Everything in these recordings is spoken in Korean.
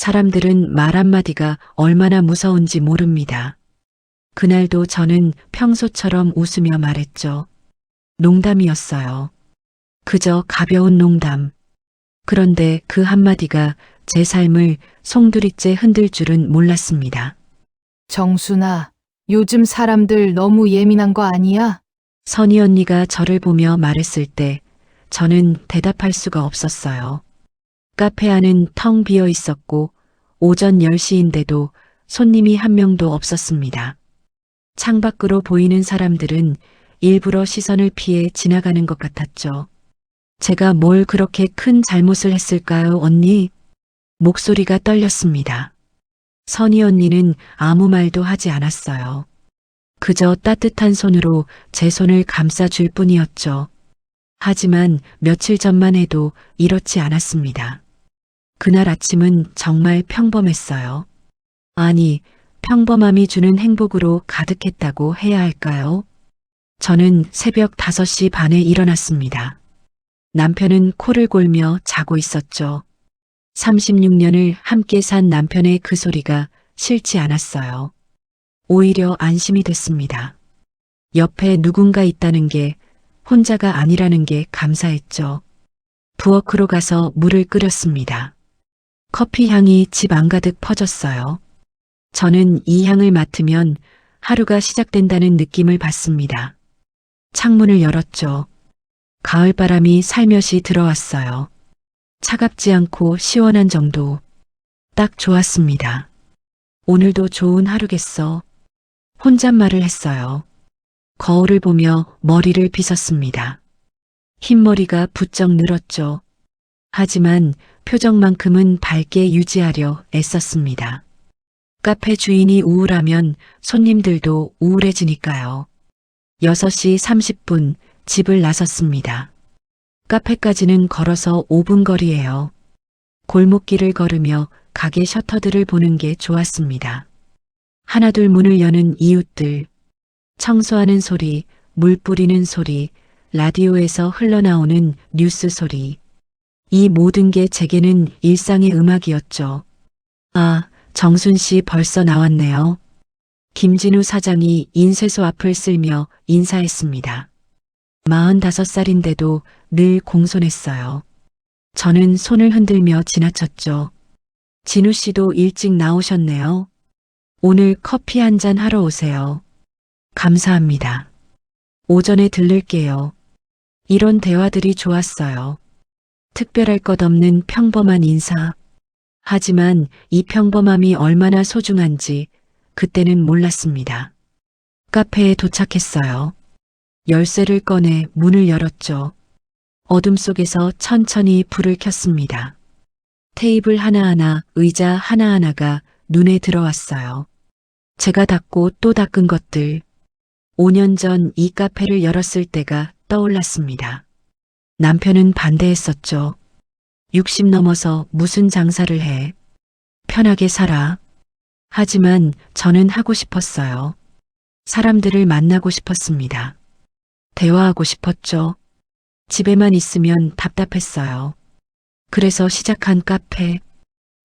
사람들은 말 한마디가 얼마나 무서운지 모릅니다. 그날도 저는 평소처럼 웃으며 말했죠. 농담이었어요. 그저 가벼운 농담. 그런데 그 한마디가 제 삶을 송두리째 흔들 줄은 몰랐습니다. 정순아, 요즘 사람들 너무 예민한 거 아니야? 선희 언니가 저를 보며 말했을 때 저는 대답할 수가 없었어요. 카페 안은 텅 비어 있었고 오전 10시인데도 손님이 한 명도 없었습니다. 창밖으로 보이는 사람들은 일부러 시선을 피해 지나가는 것 같았죠. 제가 뭘 그렇게 큰 잘못을 했을까요, 언니? 목소리가 떨렸습니다. 선희 언니는 아무 말도 하지 않았어요. 그저 따뜻한 손으로 제 손을 감싸줄 뿐이었죠. 하지만 며칠 전만 해도 이렇지 않았습니다. 그날 아침은 정말 평범했어요. 아니, 평범함이 주는 행복으로 가득했다고 해야 할까요? 저는 새벽 5시 반에 일어났습니다. 남편은 코를 골며 자고 있었죠. 36년을 함께 산 남편의 그 소리가 싫지 않았어요. 오히려 안심이 됐습니다. 옆에 누군가 있다는 게 혼자가 아니라는 게 감사했죠. 부엌으로 가서 물을 끓였습니다. 커피 향이 집 안가득 퍼졌어요. 저는 이 향을 맡으면 하루가 시작된다는 느낌을 받습니다. 창문을 열었죠. 가을바람이 살며시 들어왔어요. 차갑지 않고 시원한 정도. 딱 좋았습니다. 오늘도 좋은 하루겠어. 혼잣말을 했어요. 거울을 보며 머리를 빗었습니다. 흰머리가 부쩍 늘었죠. 하지만 표정만큼은 밝게 유지하려 애썼습니다. 카페 주인이 우울하면 손님들도 우울해지니까요. 6시 30분 집을 나섰습니다. 카페까지는 걸어서 5분 거리예요. 골목길을 걸으며 가게 셔터들을 보는 게 좋았습니다. 하나둘 문을 여는 이웃들, 청소하는 소리, 물 뿌리는 소리, 라디오에서 흘러나오는 뉴스 소리. 이 모든 게 제게는 일상의 음악이었죠. 아, 정순 씨 벌써 나왔네요. 김진우 사장이 인쇄소 앞을 쓸며 인사했습니다. 45살인데도 늘 공손했어요. 저는 손을 흔들며 지나쳤죠. 진우 씨도 일찍 나오셨네요. 오늘 커피 한 잔 하러 오세요. 감사합니다. 오전에 들를게요. 이런 대화들이 좋았어요. 특별할 것 없는 평범한 인사. 하지만 이 평범함이 얼마나 소중한지 그때는 몰랐습니다. 카페에 도착했어요. 열쇠를 꺼내 문을 열었죠. 어둠 속에서 천천히 불을 켰습니다. 테이블 하나하나, 의자 하나하나가 눈에 들어왔어요. 제가 닦고 또 닦은 것들. 5년 전 이 카페를 열었을 때가 떠올랐습니다. 남편은 반대했었죠. 60 넘어서 무슨 장사를 해. 편하게 살아. 하지만 저는 하고 싶었어요. 사람들을 만나고 싶었습니다. 대화하고 싶었죠. 집에만 있으면 답답했어요. 그래서 시작한 카페.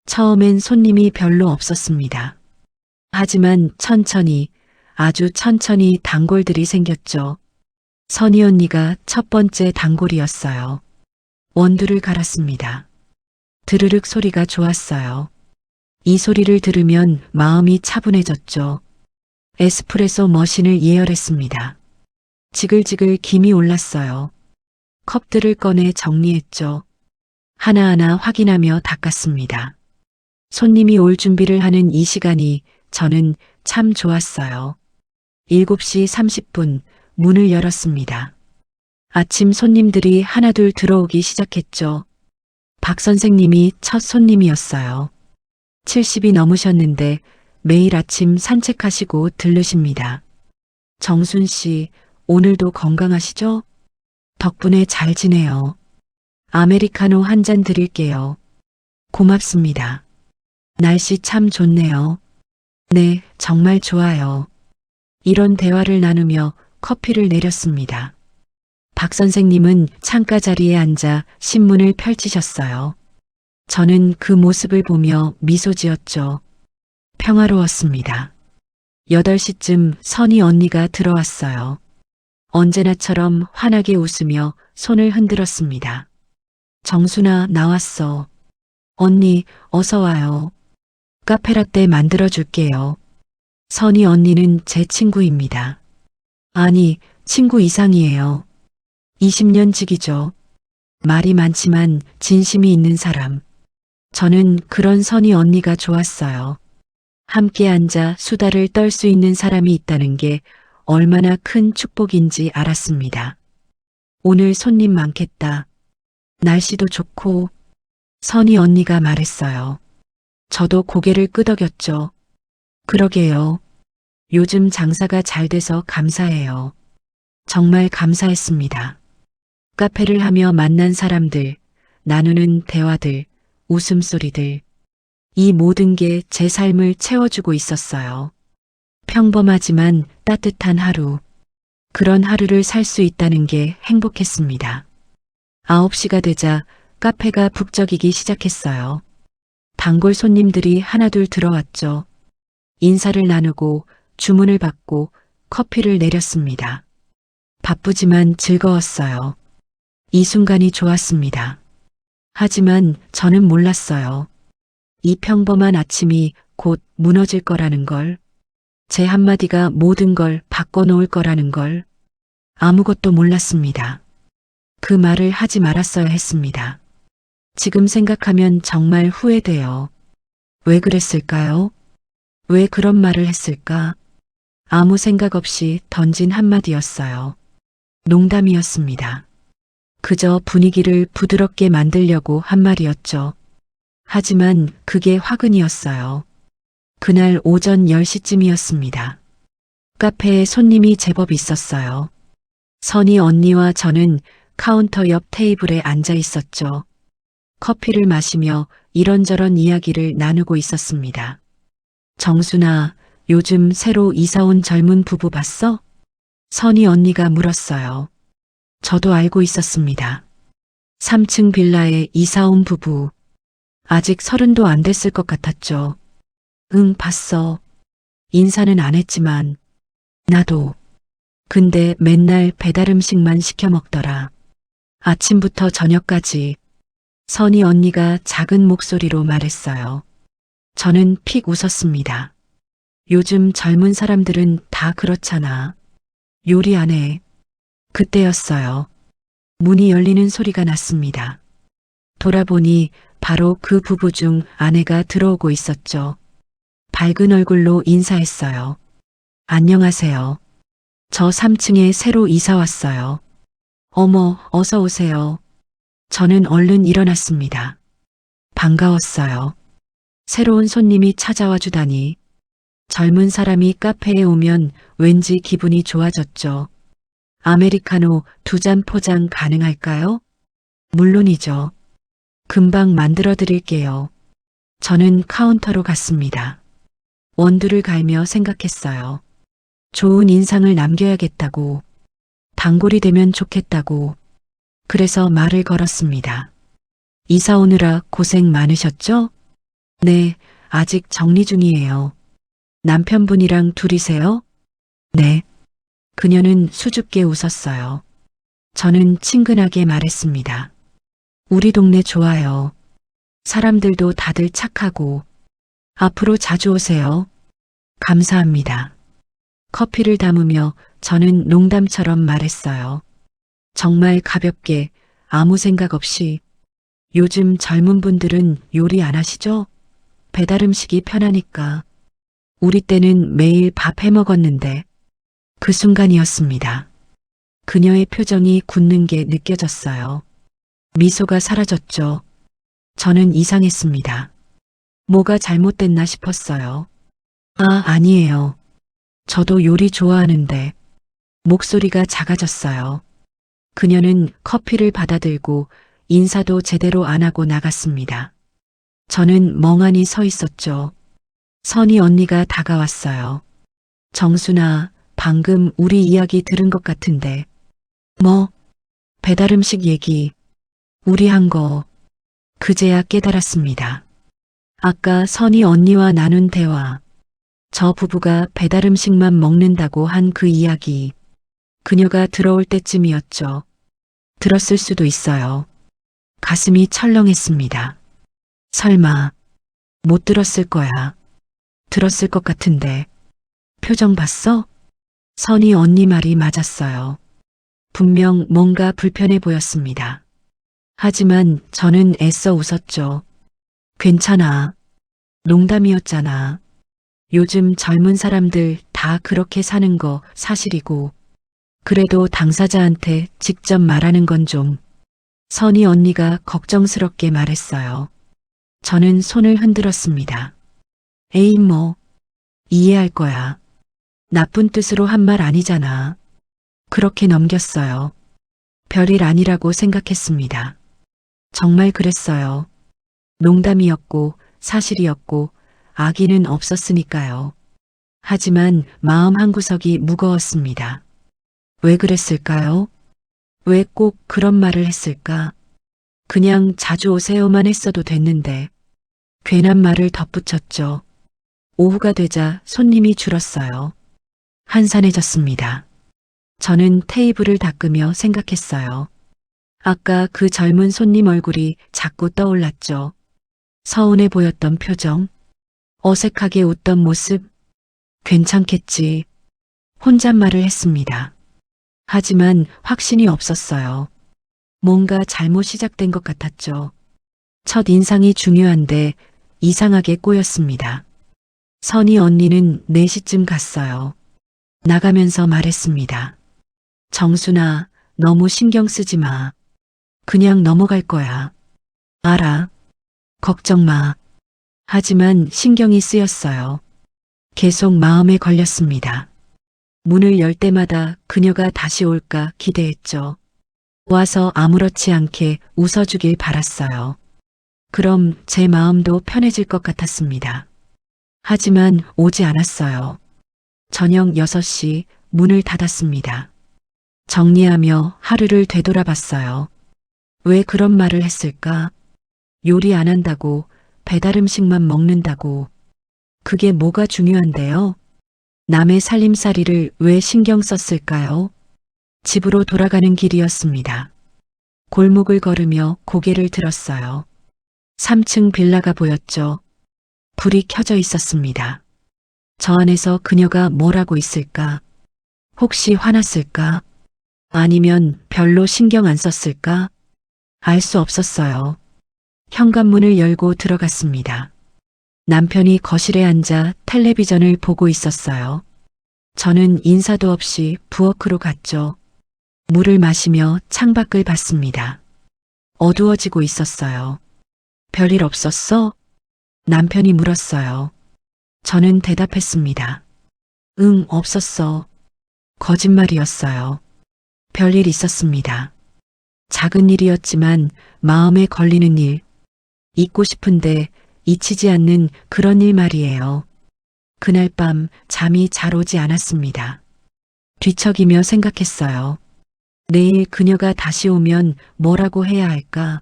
처음엔 손님이 별로 없었습니다. 하지만 천천히, 아주 천천히 단골들이 생겼죠. 선희 언니가 첫 번째 단골이었어요. 원두를 갈았습니다. 드르륵 소리가 좋았어요. 이 소리를 들으면 마음이 차분해졌죠. 에스프레소 머신을 예열했습니다. 지글지글 김이 올랐어요. 컵들을 꺼내 정리했죠. 하나하나 확인하며 닦았습니다. 손님이 올 준비를 하는 이 시간이 저는 참 좋았어요. 7시 30분 문을 열었습니다. 아침 손님들이 하나둘 들어오기 시작했죠. 박 선생님이 첫 손님이었어요. 70이 넘으셨는데 매일 아침 산책하시고 들르십니다. 정순 씨, 오늘도 건강하시죠? 덕분에 잘 지내요. 아메리카노 한 잔 드릴게요. 고맙습니다. 날씨 참 좋네요. 네, 정말 좋아요. 이런 대화를 나누며 커피를 내렸습니다. 박 선생님은 창가 자리에 앉아 신문을 펼치셨어요. 저는 그 모습을 보며 미소 지었죠. 평화로웠습니다. 8시쯤 선희 언니가 들어왔어요. 언제나처럼 환하게 웃으며 손을 흔들었습니다. 정순아, 나왔어. 언니, 어서 와요. 카페라떼 만들어줄게요. 선희 언니는 제 친구입니다. 아니, 친구 이상이에요. 20년 지기죠. 말이 많지만 진심이 있는 사람. 저는 그런 선희 언니가 좋았어요. 함께 앉아 수다를 떨 수 있는 사람이 있다는 게 얼마나 큰 축복인지 알았습니다. 오늘 손님 많겠다. 날씨도 좋고, 선희 언니가 말했어요. 저도 고개를 끄덕였죠. 그러게요. 요즘 장사가 잘 돼서 감사해요. 정말 감사했습니다. 카페를 하며 만난 사람들, 나누는 대화들, 웃음소리들. 이 모든 게 제 삶을 채워주고 있었어요. 평범하지만 따뜻한 하루. 그런 하루를 살 수 있다는 게 행복했습니다. 9시가 되자 카페가 북적이기 시작했어요. 단골 손님들이 하나둘 들어왔죠. 인사를 나누고 주문을 받고 커피를 내렸습니다. 바쁘지만 즐거웠어요. 이 순간이 좋았습니다. 하지만 저는 몰랐어요. 이 평범한 아침이 곧 무너질 거라는 걸, 제 한마디가 모든 걸 바꿔놓을 거라는 걸 아무것도 몰랐습니다. 그 말을 하지 말았어야 했습니다. 지금 생각하면 정말 후회돼요. 왜 그랬을까요? 왜 그런 말을 했을까? 아무 생각 없이 던진 한마디였어요. 농담이었습니다. 그저 분위기를 부드럽게 만들려고 한 말이었죠. 하지만 그게 화근이었어요. 그날 오전 10시쯤이었습니다. 카페에 손님이 제법 있었어요. 선희 언니와 저는 카운터 옆 테이블에 앉아 있었죠. 커피를 마시며 이런저런 이야기를 나누고 있었습니다. 정순아, 요즘 새로 이사 온 젊은 부부 봤어? 선희 언니가 물었어요. 저도 알고 있었습니다. 3층 빌라에 이사 온 부부. 아직 30도 안 됐을 것 같았죠. 응, 봤어. 인사는 안 했지만. 나도. 근데 맨날 배달 음식만 시켜 먹더라. 아침부터 저녁까지. 선희 언니가 작은 목소리로 말했어요. 저는 픽 웃었습니다. 요즘 젊은 사람들은 다 그렇잖아. 요리 안 해. 그때였어요. 문이 열리는 소리가 났습니다. 돌아보니 바로 그 부부 중 아내가 들어오고 있었죠. 밝은 얼굴로 인사했어요. 안녕하세요. 저 3층에 새로 이사 왔어요. 어머, 어서 오세요. 저는 얼른 일어났습니다. 반가웠어요. 새로운 손님이 찾아와 주다니. 젊은 사람이 카페에 오면 왠지 기분이 좋아졌죠. 아메리카노 2잔 포장 가능할까요? 물론이죠. 금방 만들어 드릴게요. 저는 카운터로 갔습니다. 원두를 갈며 생각했어요. 좋은 인상을 남겨야겠다고. 단골이 되면 좋겠다고. 그래서 말을 걸었습니다. 이사 오느라 고생 많으셨죠? 네, 아직 정리 중이에요. 남편분이랑 둘이세요? 네. 그녀는 수줍게 웃었어요. 저는 친근하게 말했습니다. 우리 동네 좋아요. 사람들도 다들 착하고. 앞으로 자주 오세요. 감사합니다. 커피를 담으며 저는 농담처럼 말했어요. 정말 가볍게 아무 생각 없이. 요즘 젊은 분들은 요리 안 하시죠? 배달 음식이 편하니까. 우리 때는 매일 밥 해 먹었는데. 그 순간이었습니다. 그녀의 표정이 굳는 게 느껴졌어요. 미소가 사라졌죠. 저는 이상했습니다. 뭐가 잘못됐나 싶었어요. 아니에요. 저도 요리 좋아하는데. 목소리가 작아졌어요. 그녀는 커피를 받아들고 인사도 제대로 안 하고 나갔습니다. 저는 멍하니 서 있었죠. 선희 언니가 다가왔어요. 정순아, 방금 우리 이야기 들은 것 같은데. 뭐? 배달 음식 얘기. 우리 한 거. 그제야 깨달았습니다. 아까 선희 언니와 나눈 대화, 저 부부가 배달 음식만 먹는다고 한 그 이야기, 그녀가 들어올 때쯤이었죠. 들었을 수도 있어요. 가슴이 철렁했습니다. 설마, 못 들었을 거야. 들었을 것 같은데. 표정 봤어? 선희 언니 말이 맞았어요. 분명 뭔가 불편해 보였습니다. 하지만 저는 애써 웃었죠. 괜찮아. 농담이었잖아. 요즘 젊은 사람들 다 그렇게 사는 거 사실이고, 그래도 당사자한테 직접 말하는 건 좀. 선희 언니가 걱정스럽게 말했어요. 저는 손을 흔들었습니다. 에이 뭐, 이해할 거야. 나쁜 뜻으로 한 말 아니잖아. 그렇게 넘겼어요. 별일 아니라고 생각했습니다. 정말 그랬어요. 농담이었고 사실이었고 악의는 없었으니까요. 하지만 마음 한구석이 무거웠습니다. 왜 그랬을까요? 왜 꼭 그런 말을 했을까? 그냥 자주 오세요만 했어도 됐는데 괜한 말을 덧붙였죠. 오후가 되자 손님이 줄었어요. 한산해졌습니다. 저는 테이블을 닦으며 생각했어요. 아까 그 젊은 손님 얼굴이 자꾸 떠올랐죠. 서운해 보였던 표정, 어색하게 웃던 모습, 괜찮겠지. 혼잣말을 했습니다. 하지만 확신이 없었어요. 뭔가 잘못 시작된 것 같았죠. 첫 인상이 중요한데 이상하게 꼬였습니다. 선희 언니는 4시쯤 갔어요. 나가면서 말했습니다. 정순아, 너무 신경 쓰지 마. 그냥 넘어갈 거야. 알아. 걱정 마. 하지만 신경이 쓰였어요. 계속 마음에 걸렸습니다. 문을 열 때마다 그녀가 다시 올까 기대했죠. 와서 아무렇지 않게 웃어주길 바랐어요. 그럼 제 마음도 편해질 것 같았습니다. 하지만 오지 않았어요. 저녁 6시 문을 닫았습니다. 정리하며 하루를 되돌아봤어요. 왜 그런 말을 했을까? 요리 안 한다고, 배달 음식만 먹는다고. 그게 뭐가 중요한데요? 남의 살림살이를 왜 신경 썼을까요? 집으로 돌아가는 길이었습니다. 골목을 걸으며 고개를 들었어요. 3층 빌라가 보였죠. 불이 켜져 있었습니다. 저 안에서 그녀가 뭘 하고 있을까? 혹시 화났을까? 아니면 별로 신경 안 썼을까? 알 수 없었어요. 현관문을 열고 들어갔습니다. 남편이 거실에 앉아 텔레비전을 보고 있었어요. 저는 인사도 없이 부엌으로 갔죠. 물을 마시며 창밖을 봤습니다. 어두워지고 있었어요. 별일 없었어? 남편이 물었어요. 저는 대답했습니다. 응, 없었어. 거짓말이었어요. 별일 있었습니다. 작은 일이었지만 마음에 걸리는 일, 잊고 싶은데 잊히지 않는 그런 일 말이에요. 그날 밤 잠이 잘 오지 않았습니다. 뒤척이며 생각했어요. 내일 그녀가 다시 오면 뭐라고 해야 할까?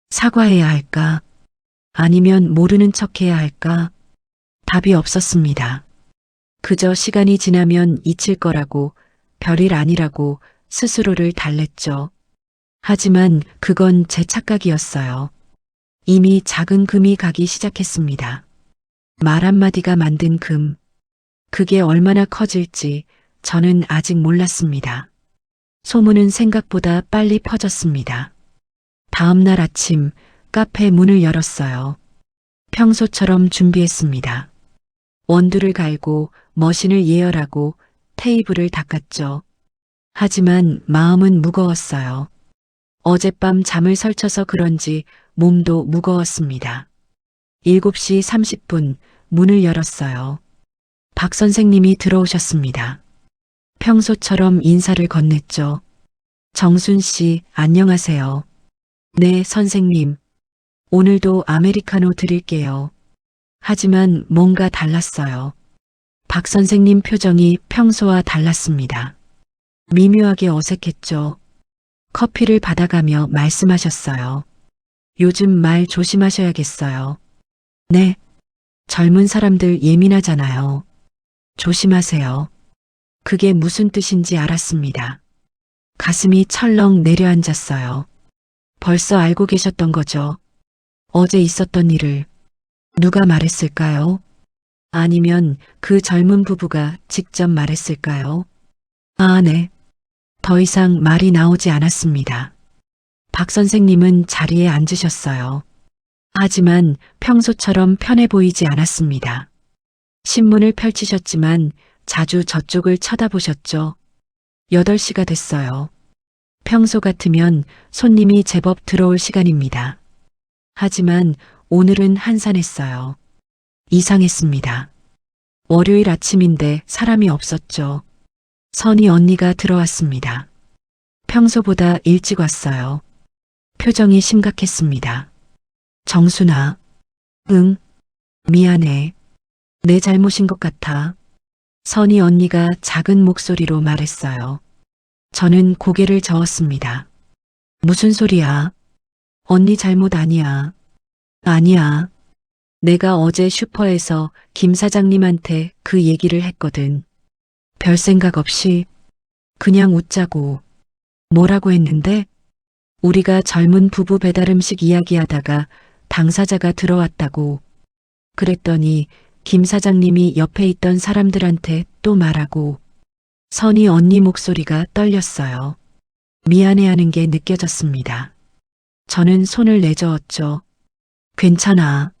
사과해야 할까? 아니면 모르는 척 해야 할까? 답이 없었습니다. 그저 시간이 지나면 잊힐 거라고, 별일 아니라고 스스로를 달랬죠. 하지만 그건 제 착각이었어요. 이미 작은 금이 가기 시작했습니다. 말 한마디가 만든 금. 그게 얼마나 커질지 저는 아직 몰랐습니다. 소문은 생각보다 빨리 퍼졌습니다. 다음 날 아침 카페 문을 열었어요. 평소처럼 준비했습니다. 원두를 갈고 머신을 예열하고 테이블을 닦았죠. 하지만 마음은 무거웠어요. 어젯밤 잠을 설쳐서 그런지 몸도 무거웠습니다. 7시 30분 문을 열었어요. 박 선생님이 들어오셨습니다. 평소처럼 인사를 건넸죠. 정순 씨, 안녕하세요. 네, 선생님. 오늘도 아메리카노 드릴게요. 하지만 뭔가 달랐어요. 박 선생님 표정이 평소와 달랐습니다. 미묘하게 어색했죠. 커피를 받아가며 말씀하셨어요. 요즘 말 조심하셔야겠어요. 네. 젊은 사람들 예민하잖아요. 조심하세요. 그게 무슨 뜻인지 알았습니다. 가슴이 철렁 내려앉았어요. 벌써 알고 계셨던 거죠. 어제 있었던 일을 누가 말했을까요? 아니면 그 젊은 부부가 직접 말했을까요? 아, 네. 더 이상 말이 나오지 않았습니다. 박 선생님은 자리에 앉으셨어요. 하지만 평소처럼 편해 보이지 않았습니다. 신문을 펼치셨지만 자주 저쪽을 쳐다보셨죠. 8시가 됐어요. 평소 같으면 손님이 제법 들어올 시간입니다. 하지만 오늘은 한산했어요. 이상했습니다. 월요일 아침인데 사람이 없었죠. 선희 언니가 들어왔습니다. 평소보다 일찍 왔어요. 표정이 심각했습니다. 정순아. 응. 미안해. 내 잘못인 것 같아. 선희 언니가 작은 목소리로 말했어요. 저는 고개를 저었습니다. 무슨 소리야? 언니 잘못 아니야. 아니야. 내가 어제 슈퍼에서 김 사장님한테 그 얘기를 했거든. 별 생각 없이 그냥 웃자고. 뭐라고 했는데? 우리가 젊은 부부 배달 음식 이야기하다가 당사자가 들어왔다고. 그랬더니 김 사장님이 옆에 있던 사람들한테 또 말하고. 선희 언니 목소리가 떨렸어요. 미안해하는 게 느껴졌습니다. 저는 손을 내저었죠. 괜찮아.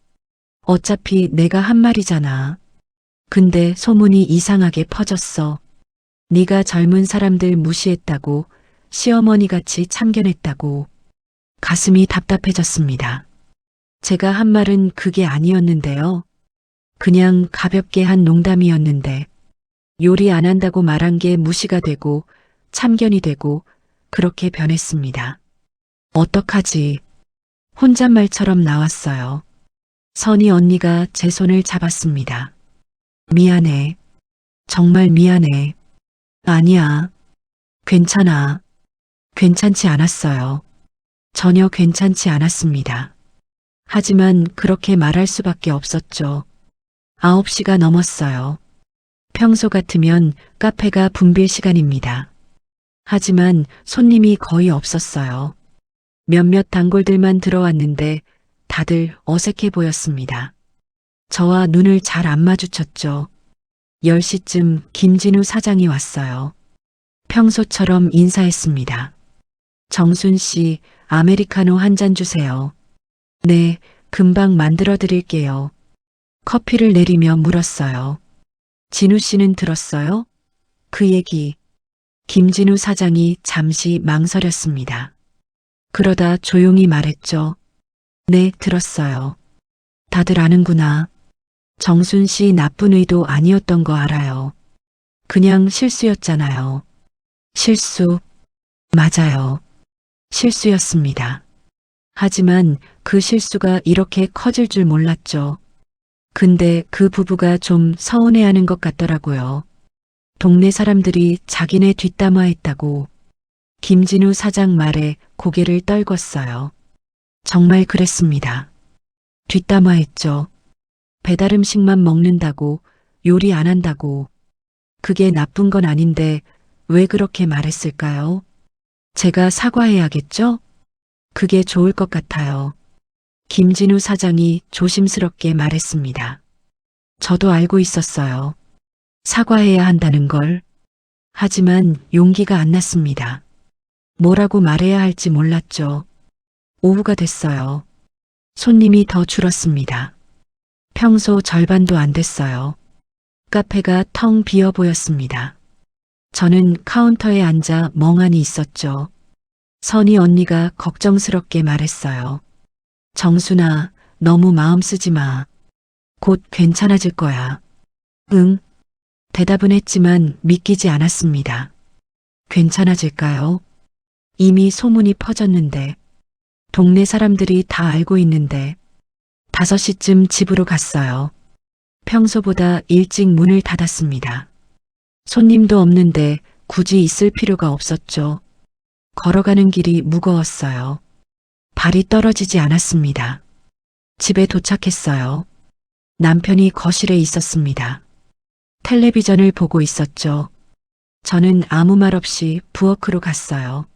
어차피 내가 한 말이잖아. 근데 소문이 이상하게 퍼졌어. 네가 젊은 사람들 무시했다고, 시어머니같이 참견했다고. 가슴이 답답해졌습니다. 제가 한 말은 그게 아니었는데요. 그냥 가볍게 한 농담이었는데 요리 안 한다고 말한 게 무시가 되고 참견이 되고 그렇게 변했습니다. 어떡하지? 혼잣말처럼 나왔어요. 선희 언니가 제 손을 잡았습니다. 미안해. 정말 미안해. 아니야. 괜찮아. 괜찮지 않았어요. 전혀 괜찮지 않았습니다. 하지만 그렇게 말할 수밖에 없었죠. 9시가 넘었어요. 평소 같으면 카페가 붐빌 시간입니다. 하지만 손님이 거의 없었어요. 몇몇 단골들만 들어왔는데 다들 어색해 보였습니다. 저와 눈을 잘 안 마주쳤죠. 10시쯤 김진우 사장이 왔어요. 평소처럼 인사했습니다. 정순 씨, 아메리카노 한 잔 주세요. 네, 금방 만들어 드릴게요. 커피를 내리며 물었어요. 진우 씨는 들었어요? 그 얘기. 김진우 사장이 잠시 망설였습니다. 그러다 조용히 말했죠. 네, 들었어요. 다들 아는구나. 정순 씨 나쁜 의도 아니었던 거 알아요. 그냥 실수였잖아요. 실수. 맞아요. 실수였습니다. 하지만 그 실수가 이렇게 커질 줄 몰랐죠. 근데 그 부부가 좀 서운해하는 것 같더라고요. 동네 사람들이 자기네 뒷담화했다고. 김진우 사장 말에 고개를 떨궜어요. 정말 그랬습니다. 뒷담화했죠. 배달 음식만 먹는다고, 요리 안 한다고. 그게 나쁜 건 아닌데 왜 그렇게 말했을까요? 제가 사과해야겠죠? 그게 좋을 것 같아요. 김진우 사장이 조심스럽게 말했습니다. 저도 알고 있었어요. 사과해야 한다는 걸. 하지만 용기가 안 났습니다. 뭐라고 말해야 할지 몰랐죠. 오후가 됐어요. 손님이 더 줄었습니다. 평소 절반도 안 됐어요. 카페가 텅 비어 보였습니다. 저는 카운터에 앉아 멍하니 있었죠. 선희 언니가 걱정스럽게 말했어요. 정순아, 너무 마음 쓰지 마. 곧 괜찮아질 거야. 응. 대답은 했지만 믿기지 않았습니다. 괜찮아질까요? 이미 소문이 퍼졌는데, 동네 사람들이 다 알고 있는데, 5시쯤 집으로 갔어요. 평소보다 일찍 문을 닫았습니다. 손님도 없는데 굳이 있을 필요가 없었죠. 걸어가는 길이 무거웠어요. 발이 떨어지지 않았습니다. 집에 도착했어요. 남편이 거실에 있었습니다. 텔레비전을 보고 있었죠. 저는 아무 말 없이 부엌으로 갔어요.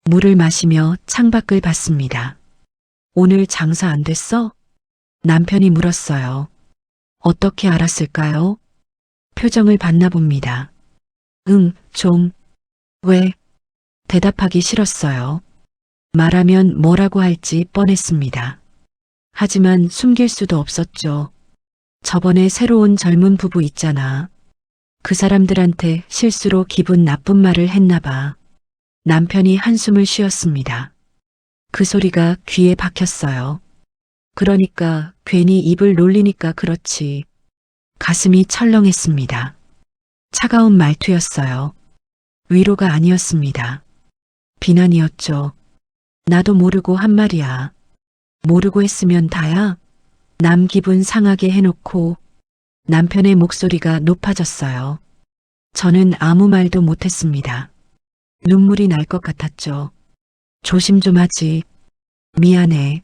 물을 마시며 창밖을 봤습니다. 오늘 장사 안 됐어? 남편이 물었어요. 어떻게 알았을까요? 표정을 봤나 봅니다. 좀. 왜? 대답하기 싫었어요. 말하면 뭐라고 할지 뻔했습니다. 하지만 숨길 수도 없었죠. 저번에 새로 온 젊은 부부 있잖아. 그 사람들한테 실수로 기분 나쁜 말을 했나 봐. 남편이 한숨을 쉬었습니다. 그 소리가 귀에 박혔어요. 그러니까 괜히 입을 놀리니까 그렇지. 가슴이 철렁했습니다. 차가운 말투였어요. 위로가 아니었습니다. 비난이었죠. 나도 모르고 한 말이야. 모르고 했으면 다야. 남 기분 상하게 해놓고 남편의 목소리가 높아졌어요. 저는 아무 말도 못했습니다. 눈물이 날 것 같았죠. 조심 좀 하지. 미안해.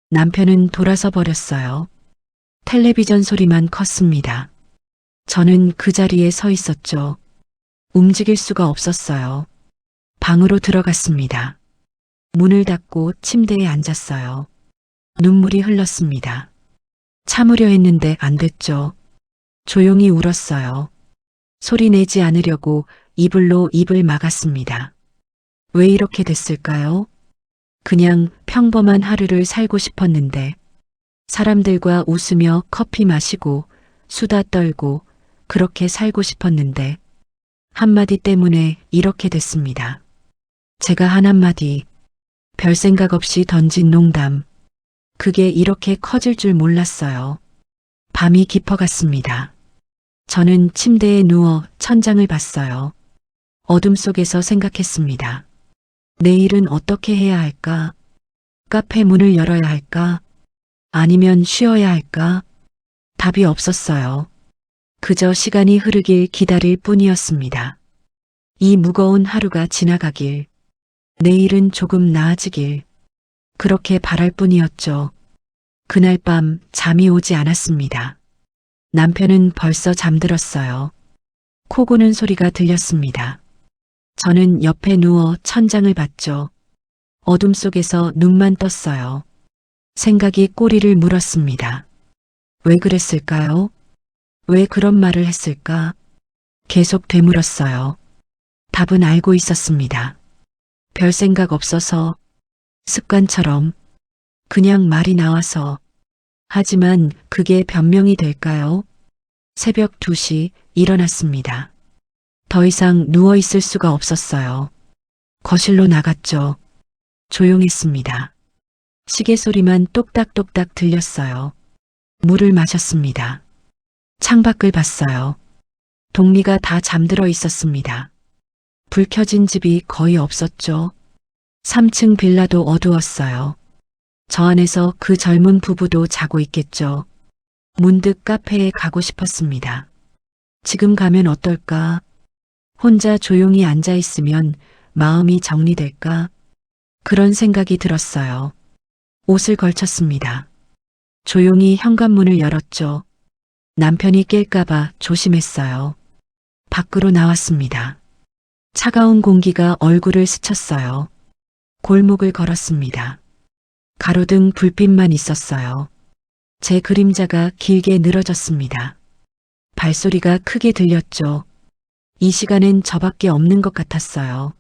남편은 돌아서 버렸어요. 텔레비전 소리만 컸습니다. 저는 그 자리에 서 있었죠. 움직일 수가 없었어요. 방으로 들어갔습니다. 문을 닫고 침대에 앉았어요. 눈물이 흘렀습니다. 참으려 했는데 안 됐죠. 조용히 울었어요. 소리 내지 않으려고 이불로 입을 막았습니다. 왜 이렇게 됐을까요? 그냥 평범한 하루를 살고 싶었는데, 사람들과 웃으며 커피 마시고 수다 떨고 그렇게 살고 싶었는데, 한마디 때문에 이렇게 됐습니다. 제가 한 한마디, 별 생각 없이 던진 농담, 그게 이렇게 커질 줄 몰랐어요. 밤이 깊어갔습니다. 저는 침대에 누워 천장을 봤어요. 어둠 속에서 생각했습니다. 내일은 어떻게 해야 할까? 카페 문을 열어야 할까? 아니면 쉬어야 할까? 답이 없었어요. 그저 시간이 흐르길 기다릴 뿐이었습니다. 이 무거운 하루가 지나가길, 내일은 조금 나아지길, 그렇게 바랄 뿐이었죠. 그날 밤 잠이 오지 않았습니다. 남편은 벌써 잠들었어요. 코 고는 소리가 들렸습니다. 저는 옆에 누워 천장을 봤죠. 어둠 속에서 눈만 떴어요. 생각이 꼬리를 물었습니다. 왜 그랬을까요? 왜 그런 말을 했을까? 계속 되물었어요. 답은 알고 있었습니다. 별 생각 없어서, 습관처럼, 그냥 말이 나와서. 하지만 그게 변명이 될까요? 새벽 2시 일어났습니다. 더 이상 누워 있을 수가 없었어요. 거실로 나갔죠. 조용했습니다. 시계 소리만 똑딱똑딱 들렸어요. 물을 마셨습니다. 창밖을 봤어요. 동리가 다 잠들어 있었습니다. 불 켜진 집이 거의 없었죠. 3층 빌라도 어두웠어요. 저 안에서 그 젊은 부부도 자고 있겠죠. 문득 카페에 가고 싶었습니다. 지금 가면 어떨까? 혼자 조용히 앉아 있으면 마음이 정리될까? 그런 생각이 들었어요. 옷을 걸쳤습니다. 조용히 현관문을 열었죠. 남편이 깰까봐 조심했어요. 밖으로 나왔습니다. 차가운 공기가 얼굴을 스쳤어요. 골목을 걸었습니다. 가로등 불빛만 있었어요. 제 그림자가 길게 늘어졌습니다. 발소리가 크게 들렸죠. 이 시간엔 저밖에 없는 것 같았어요.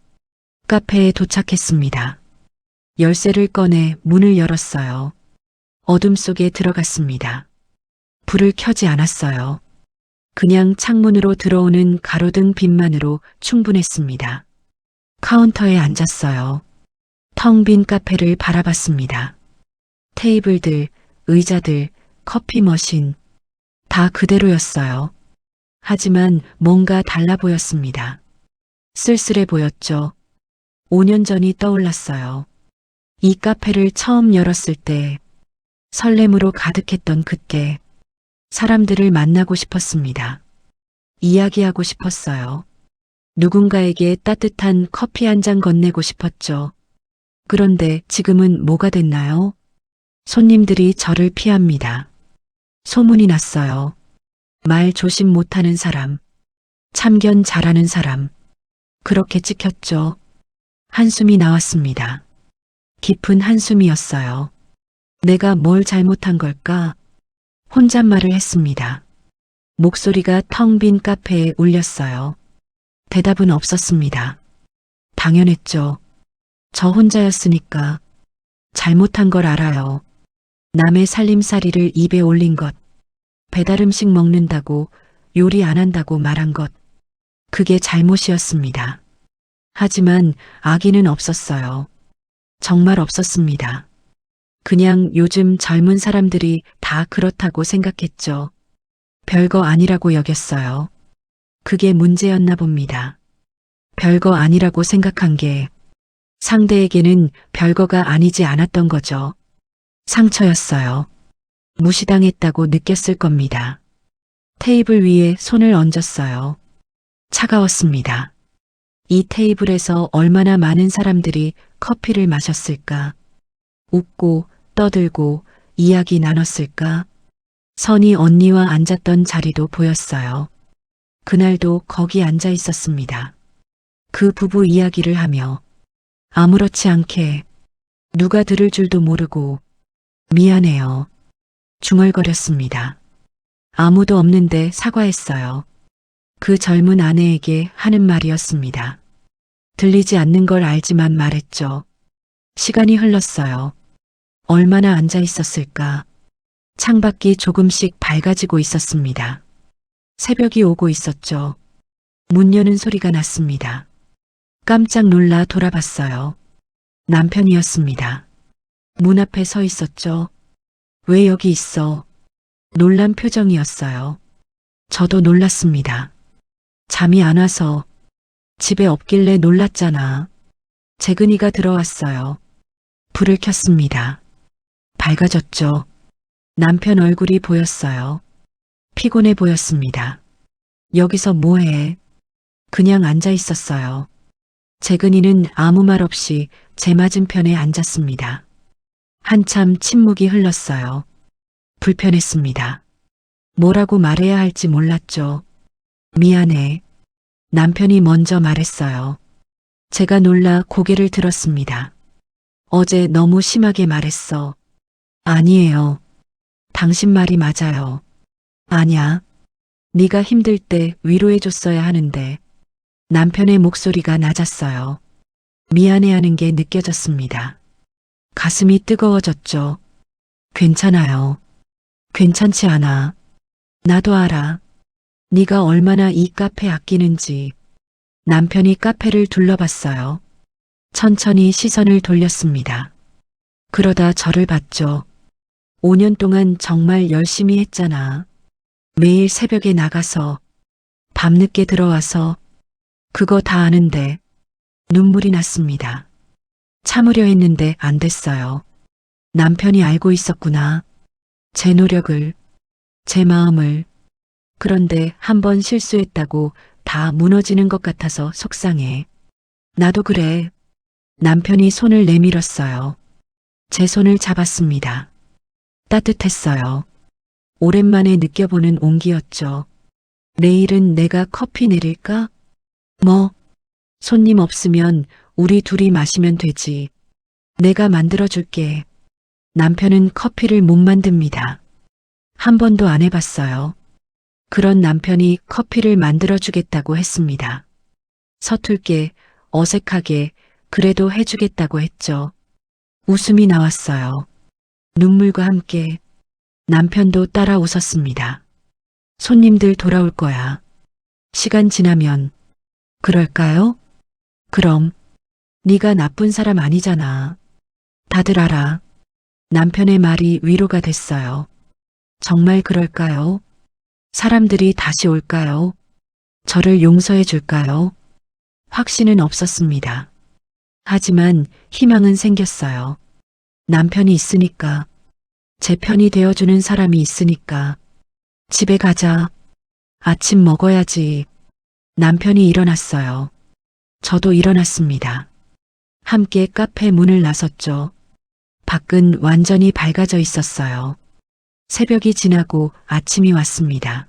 카페에 도착했습니다. 열쇠를 꺼내 문을 열었어요. 어둠 속에 들어갔습니다. 불을 켜지 않았어요. 그냥 창문으로 들어오는 가로등 빛만으로 충분했습니다. 카운터에 앉았어요. 텅 빈 카페를 바라봤습니다. 테이블들, 의자들, 커피 머신, 다 그대로였어요. 하지만 뭔가 달라 보였습니다. 쓸쓸해 보였죠. 5년 전이 떠올랐어요. 이 카페를 처음 열었을 때, 설렘으로 가득했던 그때, 사람들을 만나고 싶었습니다. 이야기하고 싶었어요. 누군가에게 따뜻한 커피 한 잔 건네고 싶었죠. 그런데 지금은 뭐가 됐나요? 손님들이 저를 피합니다. 소문이 났어요. 말 조심 못하는 사람, 참견 잘하는 사람. 그렇게 찍혔죠. 한숨이 나왔습니다. 깊은 한숨이었어요. 내가 뭘 잘못한 걸까? 혼잣말을 했습니다. 목소리가 텅 빈 카페에 울렸어요. 대답은 없었습니다. 당연했죠. 저 혼자였으니까. 잘못한 걸 알아요. 남의 살림살이를 입에 올린 것, 배달 음식 먹는다고 요리 안 한다고 말한 것, 그게 잘못이었습니다. 하지만 악의는 없었어요. 정말 없었습니다. 그냥 요즘 젊은 사람들이 다 그렇다고 생각했죠. 별거 아니라고 여겼어요. 그게 문제였나 봅니다. 별거 아니라고 생각한 게 상대에게는 별거가 아니지 않았던 거죠. 상처였어요. 무시당했다고 느꼈을 겁니다. 테이블 위에 손을 얹었어요. 차가웠습니다. 이 테이블에서 얼마나 많은 사람들이 커피를 마셨을까? 웃고 떠들고 이야기 나눴을까? 선희 언니와 앉았던 자리도 보였어요. 그날도 거기 앉아 있었습니다. 그 부부 이야기를 하며 아무렇지 않게 누가 들을 줄도 모르고 미안해요. 중얼거렸습니다. 아무도 없는데 사과했어요. 그 젊은 아내에게 하는 말이었습니다. 들리지 않는 걸 알지만 말했죠. 시간이 흘렀어요. 얼마나 앉아 있었을까? 창밖이 조금씩 밝아지고 있었습니다. 새벽이 오고 있었죠. 문 여는 소리가 났습니다. 깜짝 놀라 돌아봤어요. 남편이었습니다. 문 앞에 서 있었죠. 왜 여기 있어? 놀란 표정이었어요. 저도 놀랐습니다. 잠이 안 와서. 집에 없길래 놀랐잖아. 재근이가 들어왔어요. 불을 켰습니다. 밝아졌죠. 남편 얼굴이 보였어요. 피곤해 보였습니다. 여기서 뭐해? 그냥 앉아 있었어요. 재근이는 아무 말 없이 제 맞은편에 앉았습니다. 한참 침묵이 흘렀어요. 불편했습니다. 뭐라고 말해야 할지 몰랐죠. 미안해. 남편이 먼저 말했어요. 제가 놀라 고개를 들었습니다. 어제 너무 심하게 말했어. 아니에요. 당신 말이 맞아요. 아냐. 네가 힘들 때 위로해줬어야 하는데. 남편의 목소리가 낮았어요. 미안해하는 게 느껴졌습니다. 가슴이 뜨거워졌죠. 괜찮아요. 괜찮지 않아. 나도 알아. 네가 얼마나 이 카페 아끼는지. 남편이 카페를 둘러봤어요. 천천히 시선을 돌렸습니다. 그러다 저를 봤죠. 5년 동안 정말 열심히 했잖아. 매일 새벽에 나가서 밤늦게 들어와서 그거 다 아는데 눈물이 났습니다. 참으려 했는데 안 됐어요. 남편이 알고 있었구나. 제 노력을, 제 마음을. 그런데 한 번 실수했다고 다 무너지는 것 같아서 속상해. 나도 그래. 남편이 손을 내밀었어요. 제 손을 잡았습니다. 따뜻했어요. 오랜만에 느껴보는 온기였죠. 내일은 내가 커피 내릴까? 뭐, 손님 없으면 우리 둘이 마시면 되지. 내가 만들어줄게. 남편은 커피를 못 만듭니다. 한 번도 안 해봤어요. 그런 남편이 커피를 만들어주겠다고 했습니다. 서툴게, 어색하게, 그래도 해주겠다고 했죠. 웃음이 나왔어요. 눈물과 함께 남편도 따라 웃었습니다. 손님들 돌아올 거야. 시간 지나면. 그럴까요? 그럼. 네가 나쁜 사람 아니잖아. 다들 알아. 남편의 말이 위로가 됐어요. 정말 그럴까요? 사람들이 다시 올까요? 저를 용서해 줄까요? 확신은 없었습니다. 하지만 희망은 생겼어요. 남편이 있으니까. 제 편이 되어주는 사람이 있으니까. 집에 가자. 아침 먹어야지. 남편이 일어났어요. 저도 일어났습니다. 함께 카페 문을 나섰죠. 밖은 완전히 밝아져 있었어요. 새벽이 지나고 아침이 왔습니다.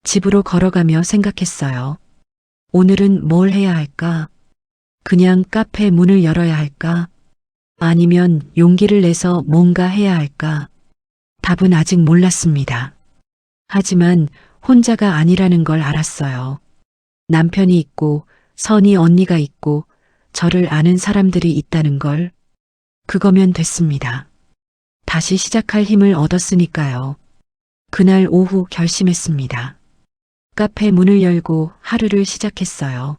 집으로 걸어가며 생각했어요. 오늘은 뭘 해야 할까? 그냥 카페 문을 열어야 할까? 아니면 용기를 내서 뭔가 해야 할까? 답은 아직 몰랐습니다. 하지만 혼자가 아니라는 걸 알았어요. 남편이 있고 선희 언니가 있고 저를 아는 사람들이 있다는 걸. 그거면 됐습니다. 다시 시작할 힘을 얻었으니까요. 그날 오후 결심했습니다. 카페 문을 열고 하루를 시작했어요.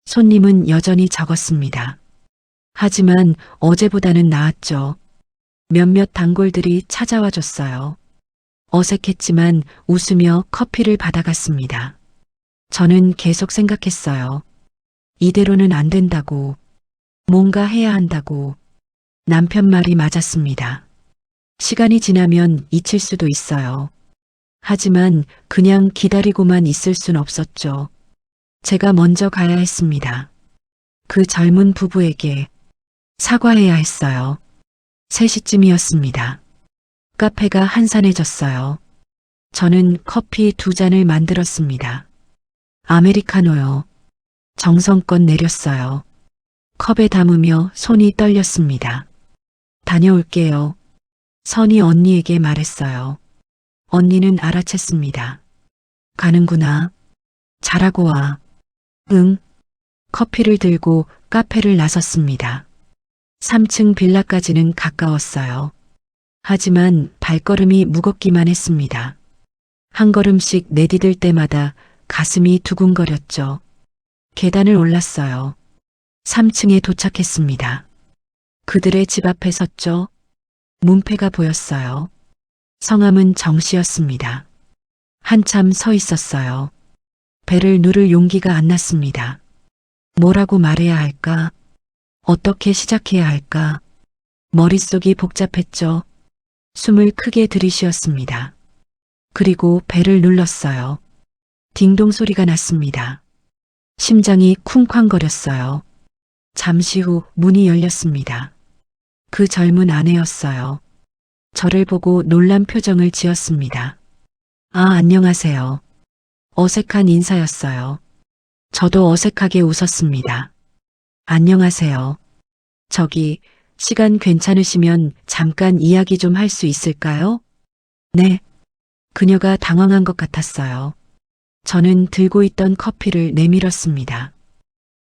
손님은 여전히 적었습니다. 하지만 어제보다는 나았죠. 몇몇 단골들이 찾아와 줬어요. 어색했지만 웃으며 커피를 받아갔습니다. 저는 계속 생각했어요. 이대로는 안 된다고. 뭔가 해야 한다고. 남편 말이 맞았습니다. 시간이 지나면 잊힐 수도 있어요. 하지만 그냥 기다리고만 있을 순 없었죠. 제가 먼저 가야 했습니다. 그 젊은 부부에게 사과해야 했어요. 3시쯤이었습니다. 카페가 한산해졌어요. 저는 커피 2잔을 만들었습니다. 아메리카노요. 정성껏 내렸어요. 컵에 담으며 손이 떨렸습니다. 다녀올게요. 선희 언니에게 말했어요. 언니는 알아챘습니다. 가는구나. 잘하고 와. 응. 커피를 들고 카페를 나섰습니다. 3층 빌라까지는 가까웠어요. 하지만 발걸음이 무겁기만 했습니다. 한 걸음씩 내디딜 때마다 가슴이 두근거렸죠. 계단을 올랐어요. 3층에 도착했습니다. 그들의 집 앞에 섰죠. 문패가 보였어요. 성함은 정씨였습니다. 한참 서 있었어요. 배를 누를 용기가 안 났습니다. 뭐라고 말해야 할까? 어떻게 시작해야 할까? 머릿속이 복잡했죠. 숨을 크게 들이쉬었습니다. 그리고 배를 눌렀어요. 딩동 소리가 났습니다. 심장이 쿵쾅거렸어요. 잠시 후 문이 열렸습니다. 그 젊은 아내였어요. 저를 보고 놀란 표정을 지었습니다. 아, 안녕하세요. 어색한 인사였어요. 저도 어색하게 웃었습니다. 안녕하세요. 저기, 시간 괜찮으시면 잠깐 이야기 좀 할 수 있을까요? 네. 그녀가 당황한 것 같았어요. 저는 들고 있던 커피를 내밀었습니다.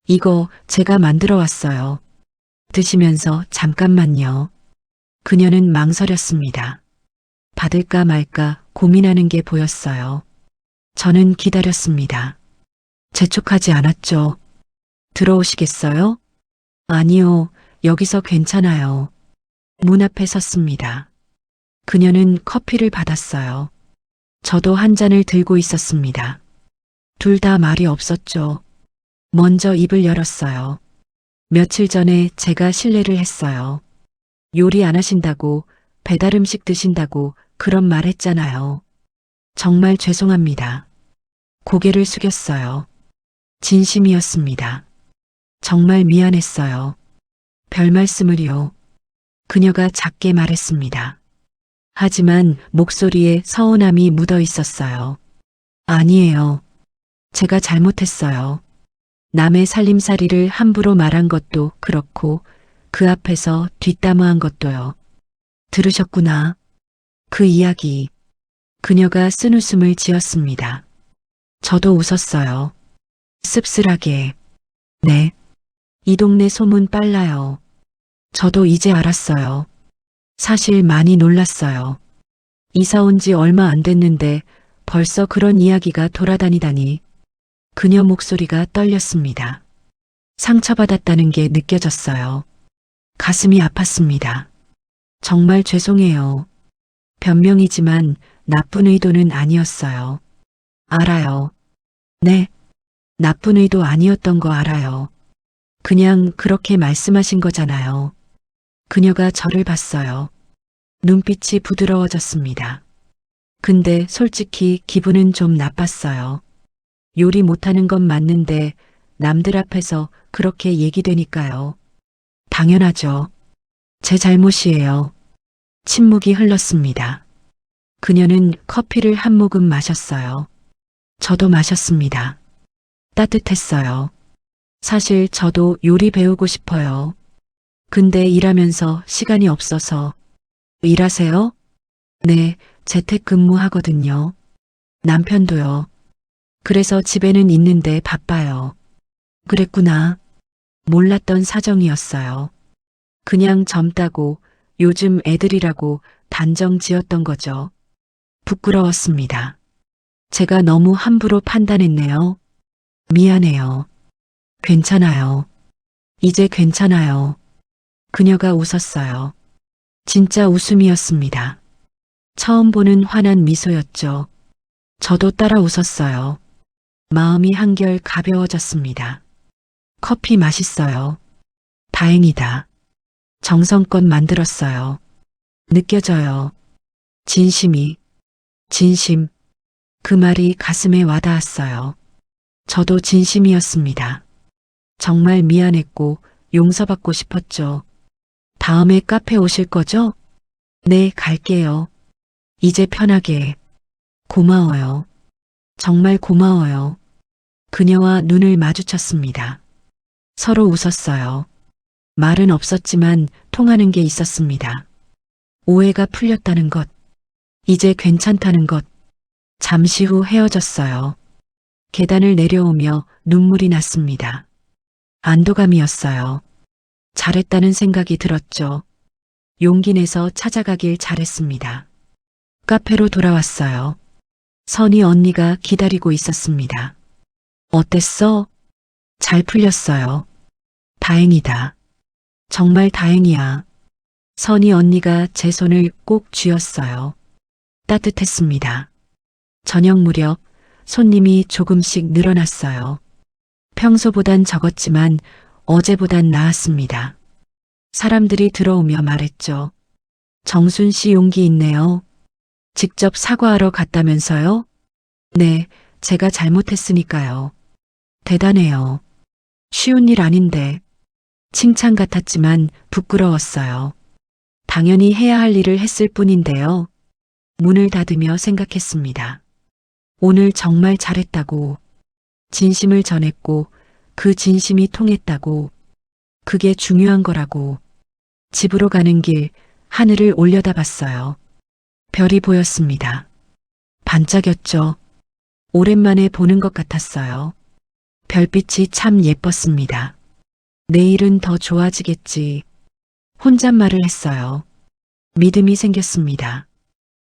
이거 제가 만들어 왔어요. 드시면서 잠깐만요. 그녀는 망설였습니다. 받을까 말까 고민하는 게 보였어요. 저는 기다렸습니다. 재촉하지 않았죠. 들어오시겠어요? 아니요, 여기서 괜찮아요. 문 앞에 섰습니다. 그녀는 커피를 받았어요. 저도 한 잔을 들고 있었습니다. 둘 다 말이 없었죠. 먼저 입을 열었어요. 며칠 전에 제가 실례를 했어요. 요리 안 하신다고, 배달 음식 드신다고 그런 말 했잖아요. 정말 죄송합니다. 고개를 숙였어요. 진심이었습니다. 정말 미안했어요. 별 말씀을요. 그녀가 작게 말했습니다. 하지만 목소리에 서운함이 묻어 있었어요. 아니에요. 제가 잘못했어요. 남의 살림살이를 함부로 말한 것도 그렇고 그 앞에서 뒷담화한 것도요. 들으셨구나. 그 이야기. 그녀가 쓴웃음을 지었습니다. 저도 웃었어요. 씁쓸하게. 네. 이 동네 소문 빨라요. 저도 이제 알았어요. 사실 많이 놀랐어요. 이사 온 지 얼마 안 됐는데 벌써 그런 이야기가 돌아다니다니. 그녀 목소리가 떨렸습니다. 상처받았다는 게 느껴졌어요. 가슴이 아팠습니다. 정말 죄송해요. 변명이지만 나쁜 의도는 아니었어요. 알아요. 네. 나쁜 의도 아니었던 거 알아요. 그냥 그렇게 말씀하신 거잖아요. 그녀가 저를 봤어요. 눈빛이 부드러워졌습니다. 근데 솔직히 기분은 좀 나빴어요. 요리 못하는 건 맞는데 남들 앞에서 그렇게 얘기되니까요. 당연하죠. 제 잘못이에요. 침묵이 흘렀습니다. 그녀는 커피를 한 모금 마셨어요. 저도 마셨습니다. 따뜻했어요. 사실 저도 요리 배우고 싶어요. 근데 일하면서 시간이 없어서. 일하세요? 네, 재택근무하거든요. 남편도요. 그래서 집에는 있는데 바빠요. 그랬구나. 몰랐던 사정이었어요. 그냥 젊다고 요즘 애들이라고 단정 지었던 거죠. 부끄러웠습니다. 제가 너무 함부로 판단했네요. 미안해요. 괜찮아요. 이제 괜찮아요. 그녀가 웃었어요. 진짜 웃음이었습니다. 처음 보는 환한 미소였죠. 저도 따라 웃었어요. 마음이 한결 가벼워졌습니다. 커피 맛있어요. 다행이다. 정성껏 만들었어요. 느껴져요. 진심이. 진심. 그 말이 가슴에 와닿았어요. 저도 진심이었습니다. 정말 미안했고 용서받고 싶었죠. 다음에 카페 오실 거죠? 네, 갈게요. 이제 편하게. 고마워요. 정말 고마워요. 그녀와 눈을 마주쳤습니다. 서로 웃었어요. 말은 없었지만 통하는 게 있었습니다. 오해가 풀렸다는 것. 이제 괜찮다는 것. 잠시 후 헤어졌어요. 계단을 내려오며 눈물이 났습니다. 안도감이었어요. 잘했다는 생각이 들었죠. 용기 내서 찾아가길 잘했습니다. 카페로 돌아왔어요. 선희 언니가 기다리고 있었습니다. 어땠어? 잘 풀렸어요. 다행이다. 정말 다행이야. 선희 언니가 제 손을 꼭 쥐었어요. 따뜻했습니다. 저녁 무렵 손님이 조금씩 늘어났어요. 평소보단 적었지만 어제보단 나았습니다. 사람들이 들어오며 말했죠. 정순 씨 용기 있네요. 직접 사과하러 갔다면서요? 네, 제가 잘못했으니까요. 대단해요. 쉬운 일 아닌데. 칭찬 같았지만 부끄러웠어요. 당연히 해야 할 일을 했을 뿐인데요. 문을 닫으며 생각했습니다. 오늘 정말 잘했다고. 진심을 전했고 그 진심이 통했다고. 그게 중요한 거라고. 집으로 가는 길 하늘을 올려다봤어요. 별이 보였습니다. 반짝였죠. 오랜만에 보는 것 같았어요. 별빛이 참 예뻤습니다. 내일은 더 좋아지겠지. 혼잣말을 했어요. 믿음이 생겼습니다.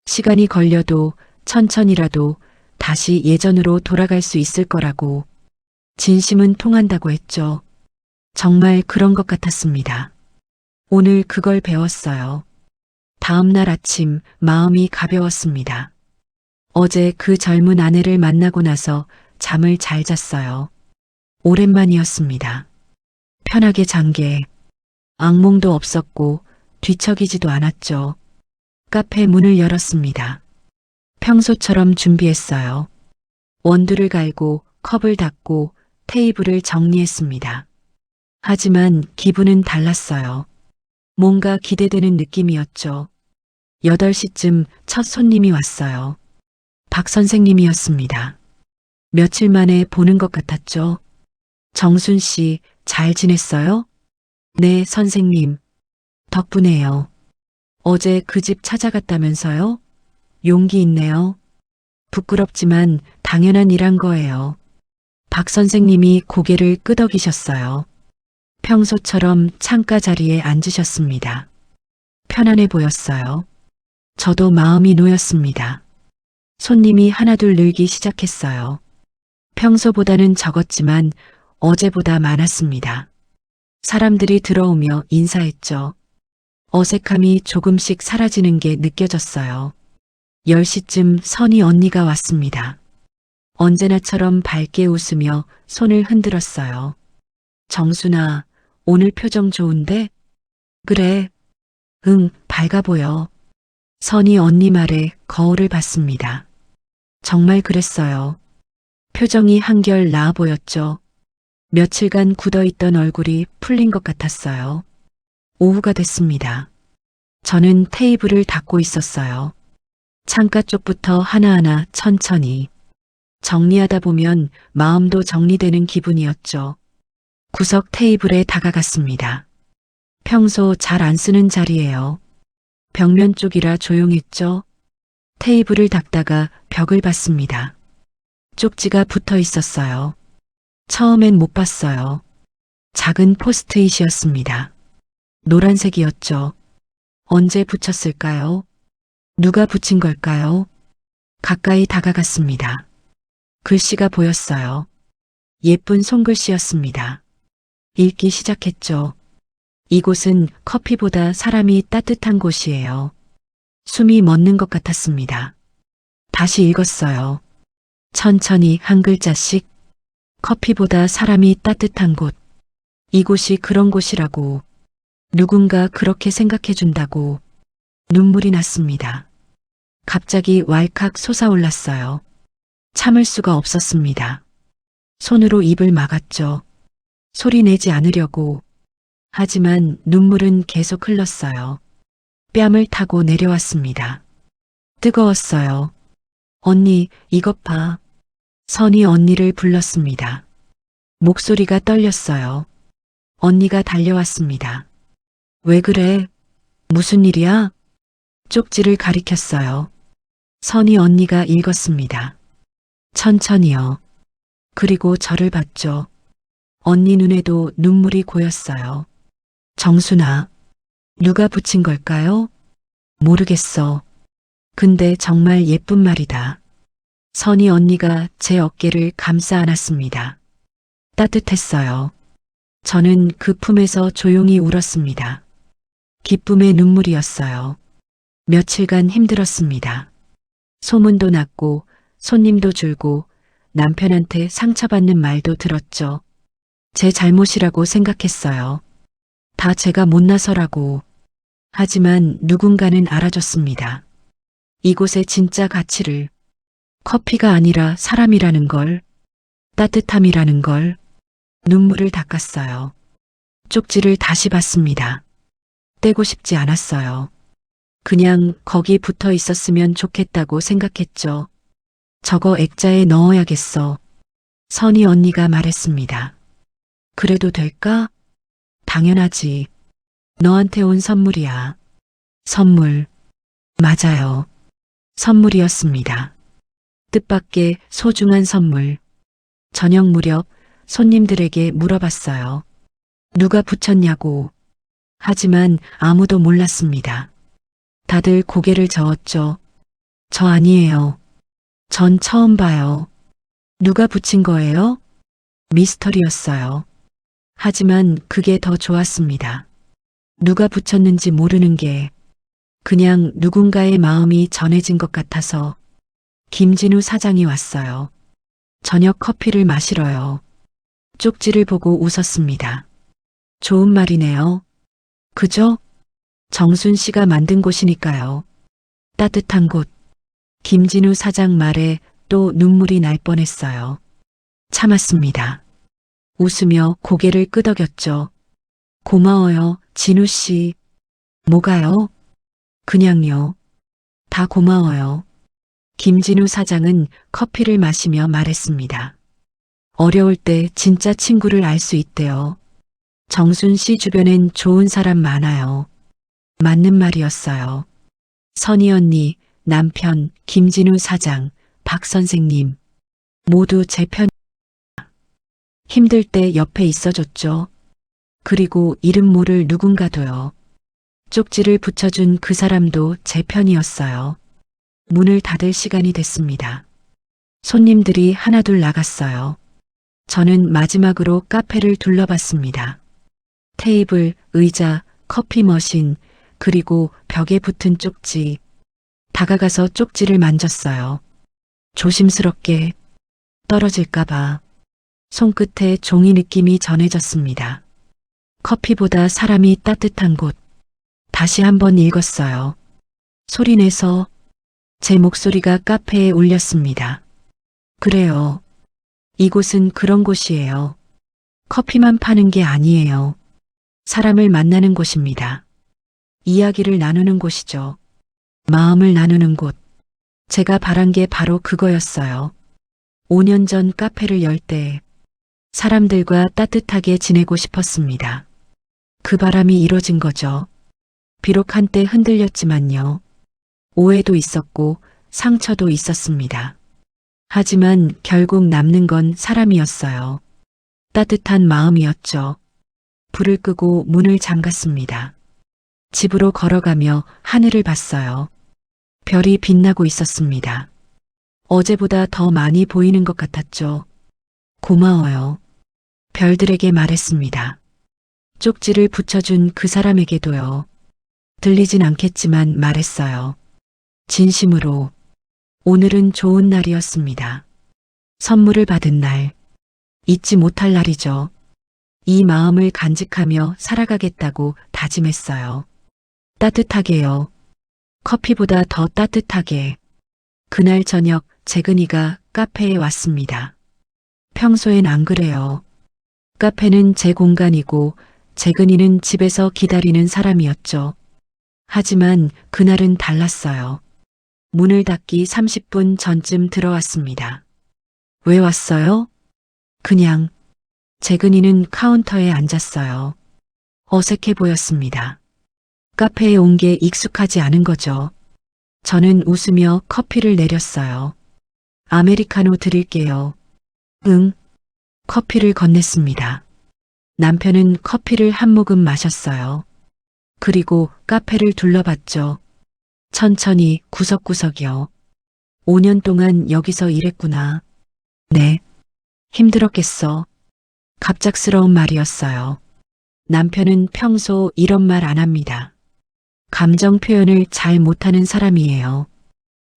시간이 걸려도 천천히라도 다시 예전으로 돌아갈 수 있을 거라고. 진심은 통한다고 했죠. 정말 그런 것 같았습니다. 오늘 그걸 배웠어요. 다음 날 아침 마음이 가벼웠습니다. 어제 그 젊은 아내를 만나고 나서 잠을 잘 잤어요. 오랜만이었습니다. 편하게 잔 게 악몽도 없었고 뒤척이지도 않았죠. 카페 문을 열었습니다. 평소처럼 준비했어요. 원두를 갈고 컵을 닫고 테이블을 정리했습니다. 하지만 기분은 달랐어요. 뭔가 기대되는 느낌이었죠. 8시쯤 첫 손님이 왔어요. 박 선생님이었습니다. 며칠 만에 보는 것 같았죠. 정순 씨, 잘 지냈어요? 네, 선생님. 덕분에요. 어제 그 집 찾아갔다면서요? 용기 있네요. 부끄럽지만 당연한 일한 거예요. 박 선생님이 고개를 끄덕이셨어요. 평소처럼 창가 자리에 앉으셨습니다. 편안해 보였어요. 저도 마음이 놓였습니다. 손님이 하나둘 늘기 시작했어요. 평소보다는 적었지만 어제보다 많았습니다. 사람들이 들어오며 인사했죠. 어색함이 조금씩 사라지는 게 느껴졌어요. 10시쯤 선희 언니가 왔습니다. 언제나처럼 밝게 웃으며 손을 흔들었어요. 정순아, 오늘 표정 좋은데? 그래. 응, 밝아 보여. 선희 언니 말에 거울을 봤습니다. 정말 그랬어요. 표정이 한결 나아 보였죠. 며칠간 굳어있던 얼굴이 풀린 것 같았어요. 오후가 됐습니다. 저는 테이블을 닦고 있었어요. 창가 쪽부터 하나하나 천천히 정리하다 보면 마음도 정리되는 기분이었죠. 구석 테이블에 다가갔습니다. 평소 잘 안 쓰는 자리예요. 벽면 쪽이라 조용했죠. 테이블을 닦다가 벽을 봤습니다. 쪽지가 붙어 있었어요. 처음엔 못 봤어요. 작은 포스트잇이었습니다. 노란색이었죠. 언제 붙였을까요? 누가 붙인 걸까요? 가까이 다가갔습니다. 글씨가 보였어요. 예쁜 손글씨였습니다. 읽기 시작했죠. 이곳은 커피보다 사람이 따뜻한 곳이에요. 숨이 멎는 것 같았습니다. 다시 읽었어요. 천천히 한 글자씩. 커피보다 사람이 따뜻한 곳. 이곳이 그런 곳이라고. 누군가 그렇게 생각해 준다고. 눈물이 났습니다. 갑자기 왈칵 솟아올랐어요. 참을 수가 없었습니다. 손으로 입을 막았죠. 소리 내지 않으려고. 하지만 눈물은 계속 흘렀어요. 뺨을 타고 내려왔습니다. 뜨거웠어요. 언니, 이것 봐. 선이 언니를 불렀습니다. 목소리가 떨렸어요. 언니가 달려왔습니다. 왜 그래? 무슨 일이야? 쪽지를 가리켰어요. 선이 언니가 읽었습니다. 천천히요. 그리고 저를 봤죠. 언니 눈에도 눈물이 고였어요. 정순아, 누가 붙인 걸까요? 모르겠어. 근데 정말 예쁜 말이다. 선이 언니가 제 어깨를 감싸 안았습니다. 따뜻했어요. 저는 그 품에서 조용히 울었습니다. 기쁨의 눈물이었어요. 며칠간 힘들었습니다. 소문도 났고 손님도 줄고 남편한테 상처받는 말도 들었죠. 제 잘못이라고 생각했어요. 다 제가 못나서라고. 하지만 누군가는 알아줬습니다. 이곳의 진짜 가치를. 커피가 아니라 사람이라는 걸. 따뜻함이라는 걸. 눈물을 닦았어요. 쪽지를 다시 봤습니다. 떼고 싶지 않았어요. 그냥 거기 붙어 있었으면 좋겠다고 생각했죠. 저거 액자에 넣어야겠어. 선희 언니가 말했습니다. 그래도 될까? 당연하지. 너한테 온 선물이야. 선물. 맞아요. 선물이었습니다. 뜻밖의 소중한 선물. 저녁 무렵 손님들에게 물어봤어요. 누가 붙였냐고. 하지만 아무도 몰랐습니다. 다들 고개를 저었죠. 저 아니에요. 전 처음 봐요. 누가 붙인 거예요? 미스터리였어요. 하지만 그게 더 좋았습니다. 누가 붙였는지 모르는 게 그냥 누군가의 마음이 전해진 것 같아서. 김진우 사장이 왔어요. 저녁 커피를 마시러요. 쪽지를 보고 웃었습니다. 좋은 말이네요. 그죠? 정순 씨가 만든 곳이니까요. 따뜻한 곳. 김진우 사장 말에 또 눈물이 날 뻔했어요. 참았습니다. 웃으며 고개를 끄덕였죠. 고마워요, 진우 씨. 뭐가요? 그냥요. 다 고마워요. 김진우 사장은 커피를 마시며 말했습니다. 어려울 때 진짜 친구를 알 수 있대요. 정순 씨 주변엔 좋은 사람 많아요. 맞는 말이었어요. 선희 언니, 남편, 김진우 사장, 박 선생님. 모두 제 편. 힘들 때 옆에 있어줬죠. 그리고 이름 모를 누군가도요. 쪽지를 붙여준 그 사람도 제 편이었어요. 문을 닫을 시간이 됐습니다. 손님들이 하나둘 나갔어요. 저는 마지막으로 카페를 둘러봤습니다. 테이블, 의자, 커피 머신, 그리고 벽에 붙은 쪽지. 다가가서 쪽지를 만졌어요. 조심스럽게. 떨어질까봐. 손끝에 종이 느낌이 전해졌습니다. 커피보다 사람이 따뜻한 곳. 다시 한번 읽었어요. 소리내서. 제 목소리가 카페에 울렸습니다. 그래요. 이곳은 그런 곳이에요. 커피만 파는 게 아니에요. 사람을 만나는 곳입니다. 이야기를 나누는 곳이죠. 마음을 나누는 곳. 제가 바란 게 바로 그거였어요. 5년 전 카페를 열 때 사람들과 따뜻하게 지내고 싶었습니다. 그 바람이 이뤄진 거죠. 비록 한때 흔들렸지만요. 오해도 있었고 상처도 있었습니다. 하지만 결국 남는 건 사람이었어요. 따뜻한 마음이었죠. 불을 끄고 문을 잠갔습니다. 집으로 걸어가며 하늘을 봤어요. 별이 빛나고 있었습니다. 어제보다 더 많이 보이는 것 같았죠. 고마워요. 별들에게 말했습니다. 쪽지를 붙여준 그 사람에게도요. 들리진 않겠지만 말했어요. 진심으로. 오늘은 좋은 날이었습니다. 선물을 받은 날. 잊지 못할 날이죠. 이 마음을 간직하며 살아가겠다고 다짐했어요. 따뜻하게요. 커피보다 더 따뜻하게. 그날 저녁 재근이가 카페에 왔습니다. 평소엔 안 그래요. 카페는 제 공간이고 재근이는 집에서 기다리는 사람이었죠. 하지만 그날은 달랐어요. 문을 닫기 30분 전쯤 들어왔습니다. 왜 왔어요? 그냥. 재근이는 카운터에 앉았어요. 어색해 보였습니다. 카페에 온 게 익숙하지 않은 거죠. 저는 웃으며 커피를 내렸어요. 아메리카노 드릴게요. 응. 커피를 건넸습니다. 남편은 커피를 한 모금 마셨어요. 그리고 카페를 둘러봤죠. 천천히 구석구석이요. 5년 동안 여기서 일했구나. 네. 힘들었겠어. 갑작스러운 말이었어요. 남편은 평소 이런 말 안 합니다. 감정 표현을 잘 못하는 사람이에요.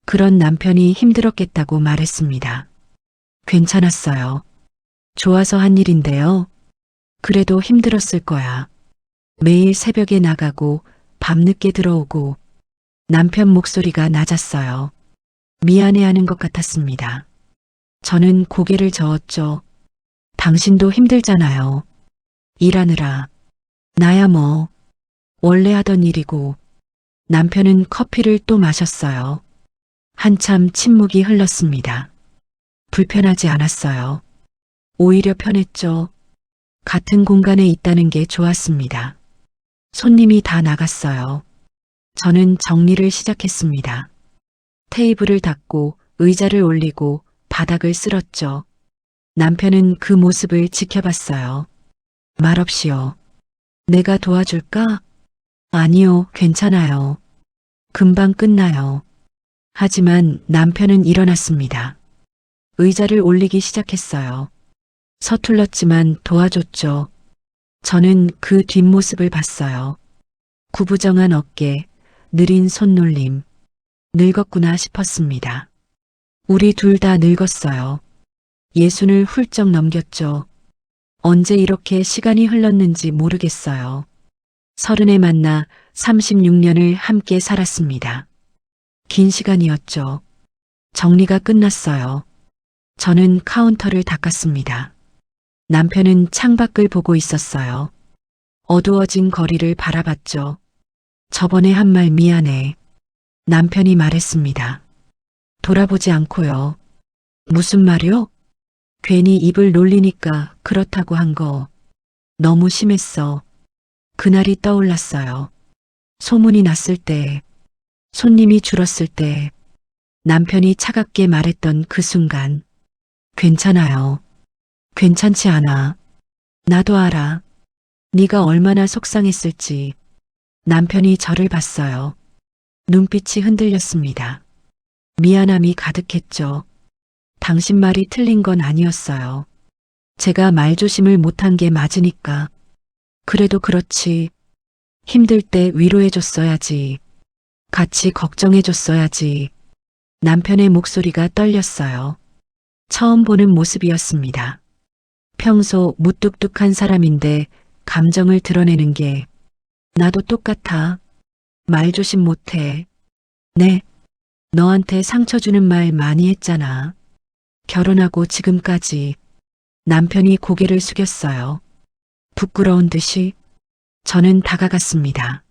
그런 남편이 힘들었겠다고 말했습니다. 괜찮았어요. 좋아서 한 일인데요. 그래도 힘들었을 거야. 매일 새벽에 나가고 밤늦게 들어오고 남편 목소리가 낮았어요. 미안해하는 것 같았습니다. 저는 고개를 저었죠. 당신도 힘들잖아요. 일하느라. 나야 뭐. 원래 하던 일이고. 남편은 커피를 또 마셨어요. 한참 침묵이 흘렀습니다. 불편하지 않았어요. 오히려 편했죠. 같은 공간에 있다는 게 좋았습니다. 손님이 다 나갔어요. 저는 정리를 시작했습니다. 테이블을 닦고 의자를 올리고 바닥을 쓸었죠. 남편은 그 모습을 지켜봤어요. 말없이요. 내가 도와줄까? 아니요, 괜찮아요. 금방 끝나요. 하지만 남편은 일어났습니다. 의자를 올리기 시작했어요. 서툴렀지만 도와줬죠. 저는 그 뒷모습을 봤어요. 구부정한 어깨, 느린 손놀림. 늙었구나 싶었습니다. 우리 둘 다 늙었어요. 예순을 훌쩍 넘겼죠. 언제 이렇게 시간이 흘렀는지 모르겠어요. 30에 만나 36년을 함께 살았습니다. 긴 시간이었죠. 정리가 끝났어요. 저는 카운터를 닦았습니다. 남편은 창밖을 보고 있었어요. 어두워진 거리를 바라봤죠. 저번에 한 말 미안해. 남편이 말했습니다. 돌아보지 않고요. 무슨 말이요? 괜히 입을 놀리니까 그렇다고 한 거. 너무 심했어. 그날이 떠올랐어요. 소문이 났을 때, 손님이 줄었을 때, 남편이 차갑게 말했던 그 순간. 괜찮아요. 괜찮지 않아. 나도 알아. 네가 얼마나 속상했을지. 남편이 저를 봤어요. 눈빛이 흔들렸습니다. 미안함이 가득했죠. 당신 말이 틀린 건 아니었어요. 제가 말조심을 못한 게 맞으니까. 그래도 그렇지. 힘들 때 위로해줬어야지. 같이 걱정해줬어야지. 남편의 목소리가 떨렸어요. 처음 보는 모습이었습니다. 평소 무뚝뚝한 사람인데 감정을 드러내는 게 나도 똑같아. 말조심 못해. 네. 너한테 상처 주는 말 많이 했잖아. 결혼하고 지금까지. 남편이 고개를 숙였어요. 부끄러운 듯이. 저는 다가갔습니다.